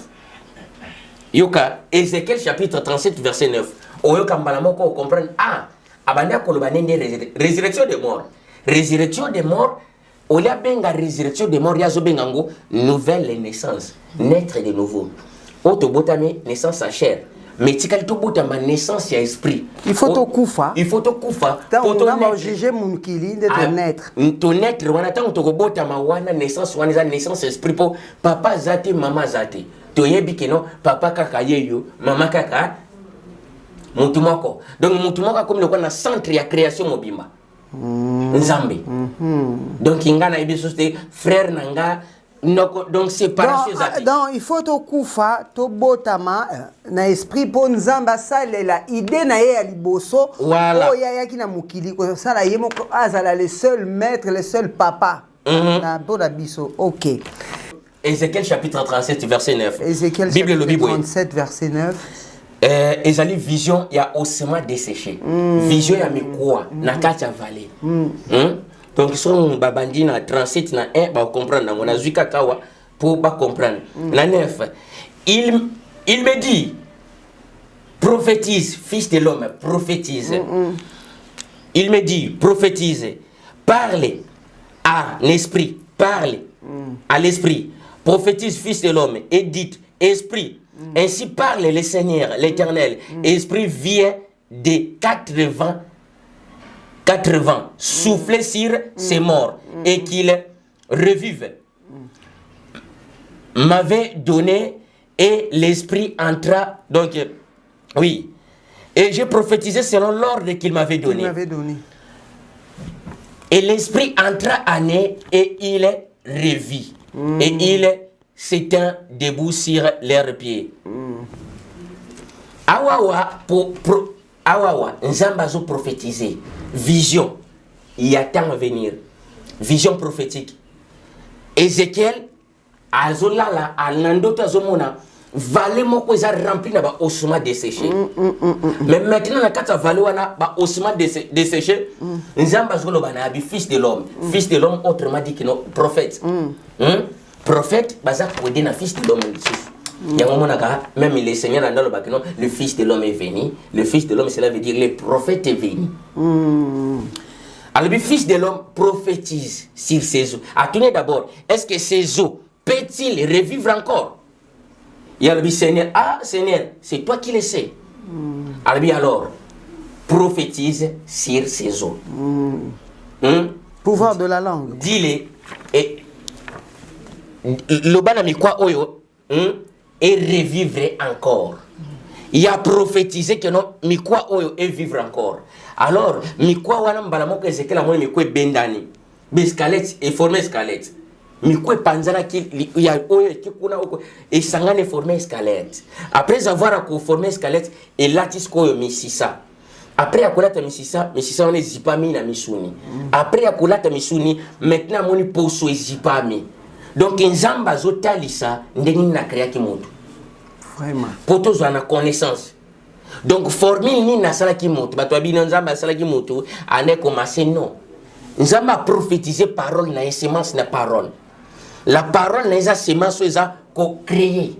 Yoka, Ézéchiel chapitre 37, verset 9. Oyoka mbalamoko comprendre. Ah, abanda kolobanende résurrection des morts. Résurrection des morts. Au lieu de la résurrection des morts, il y a nouvelle naissance, naître de nouveau. Auto botame naissance à chair. Mais si tu as naissance à esprit, il faut te koufa. Il faut te koufa. Pour te juger mon kili de ton naître. Ton naître, on attend que tu botama naissance, naissance esprit pour papa zate, maman zate. Tu es bien que non, papa kaka yeyo, maman kaka. Mutumoko. Donc mutumoko comme le qu'on centre de création mobimba. Nzambe. Donc ingana ibiso frère nanga donc séparation zate. Donc il faut to kufa to botama na esprit pour nzamba salela idée na ye ya liboso voilà. Oya yaki na mukili ko sala ye moko azala le seul maître, le seul papa. Na boda biso. OK. Ézéchiel chapitre 37 verset 9. Ézéchiel chapitre 37 verset 9. Ezali vision ya osema desséché. Vision ya mikwa na kati ya vallée. Donc son babandi na 37 na 1 ba comprendre on a zuika kawa pour pas comprendre. La 9. Il me dit prophétise fils de l'homme prophétise. Il me dit prophétise parle à l'esprit parle à l'esprit prophétise fils de l'homme et dites esprit. Ainsi parle le Seigneur, l'Éternel. Esprit vient des 80 souffler sur ses morts et qu'il revive. M'avait donné et l'Esprit entra. Donc, oui. Et j'ai prophétisé selon l'ordre qu'il m'avait donné. Et l'Esprit entra en eux et il revit. Et il s'éteint debout sur leurs pieds. Awawa, Awawa, Nzambazo prophétisé. Vision. Il y a temps à venir. Vision prophétique. Ézéchiel, Azolala, Alando Azomona, Valé moko eza rempli na ba osuma desséché. Mais maintenant na kata valé wana ba osuma desséché, Nzamba zolo bana bi fils de l'homme. Fils de l'homme autrement dit que non prophète. Prophète baza kodé na fils de l'homme. Il y a un moment même le Seigneur dans le bakino, le fils de l'homme est venu. Le fils de l'homme, cela veut dire le prophète est venu. Alors le fils de l'homme prophétise sur ses eaux. Attendez d'abord, est-ce que ces eaux peut-il revivre encore? Il y a le Seigneur, ah Seigneur, c'est toi qui le sais. Alors, prophétise sur ses eaux. Pouvoir de la langue. Dis-le. Et le banami quoi oyo et revivre encore. Il a prophétisé que non, mikwa oyo et vivre encore. Alors, mikwa wana mbalamoko ezekela mo mikwe bendani. Be squelette et formé squelette. Miko panzana qui ya oyo qui kuna et sangane formé squelette. Après avoir formé squelette et latis ko misisa. Après akolata misisa on est zipami na misuni. Après akolata misuni maintenant moni poso zipami. Donc nzamba zotalisa ndeni na créer ki moto. Vraiment. Poto zo na connaissance. Donc formule ni na sala ki moto. Bato abina nzamba sala ki moto ane commencer non. Nzamba a prophétisé parole na semence na parole. La parole n'est pas semence, c'est co-créer.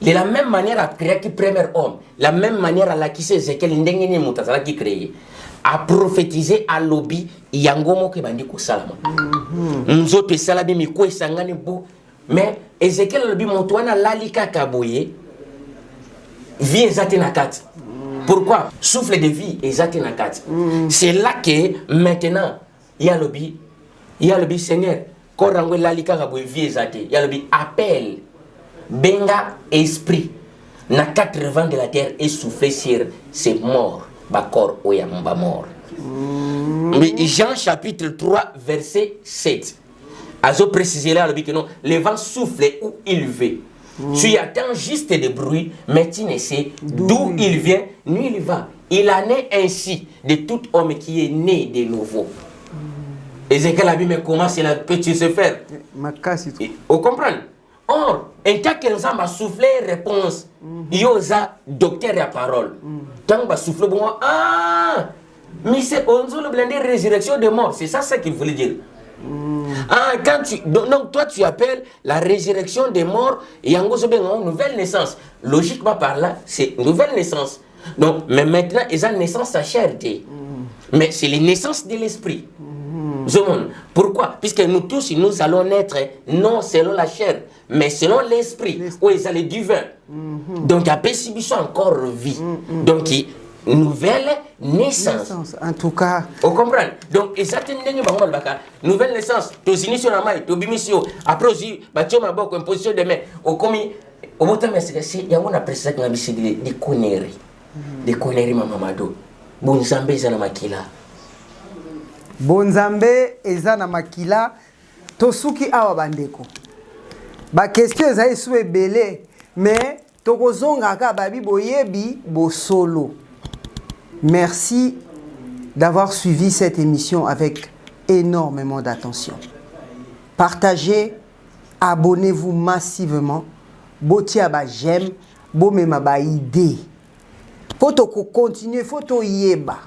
De la même manière à créer qui premier homme, la même manière à la qui c'est Ézéchiel ndengene mutasala qui créer, à prophétiser à lobby yangomo ke bandi ko salama. Nzoto salabi mi ko sangane bo, mais Ézéchiel lobby montoana lalika kaboye vie ezate na kati. Pourquoi? Souffle de vie ezate na kati. C'est là que maintenant il y a lobby Seigneur. Quand on a appel benga esprit na 80 de la terre est soufflé sur ces morts bakor oyamba mort. Mais Jean chapitre 3 verset 7 azo préciser là que non le vent souffle où il veut. Tu attends juste des bruits mais tu ne sais d'où il vient ni il va. Il en est ainsi de tout homme qui est né de nouveau. Ézéchiel a dit, mais comment cela peut-il se faire? Vous comprenez? Or, un cas que nous avons soufflé réponse, il y a docteur et parole. Tant que souffle, bon, ah, mais c'est on le blindé résurrection des morts, c'est ça ce qu'il voulait dire. Ah, quand tu, donc toi tu appelles la résurrection des morts, et en gros, c'est une nouvelle naissance. Logiquement par là, c'est une nouvelle naissance. Donc, mais maintenant, ils ont naissance à charité. Mais c'est la naissance de l'esprit. Pourquoi? Puisque nous tous, nous allons naître non selon la chair, mais selon l'esprit, où ils allaient du vin. Donc, après, si nous sommes encore vie, donc, nouvelle naissance. En tout cas. Vous comprenez? Donc, exactement, nouvelle naissance. Tu initions la maille, tu bimisio. Après aussi, tu as une position de main. Au commis, au bout il y a une appréciation qui a des conneries. Des conneries, mamadou. Bon, Zambé, Zana Makila. Bonzambe ezana makila tosuki awa bandeko ba question ezali sou ebele mais tokozonga ka babi boyebi bosolo. Merci d'avoir suivi cette émission avec énormément d'attention. Partagez, abonnez-vous massivement, botia ba j'aime, bo mema ba idée. Faut to continuer, faut to yeba.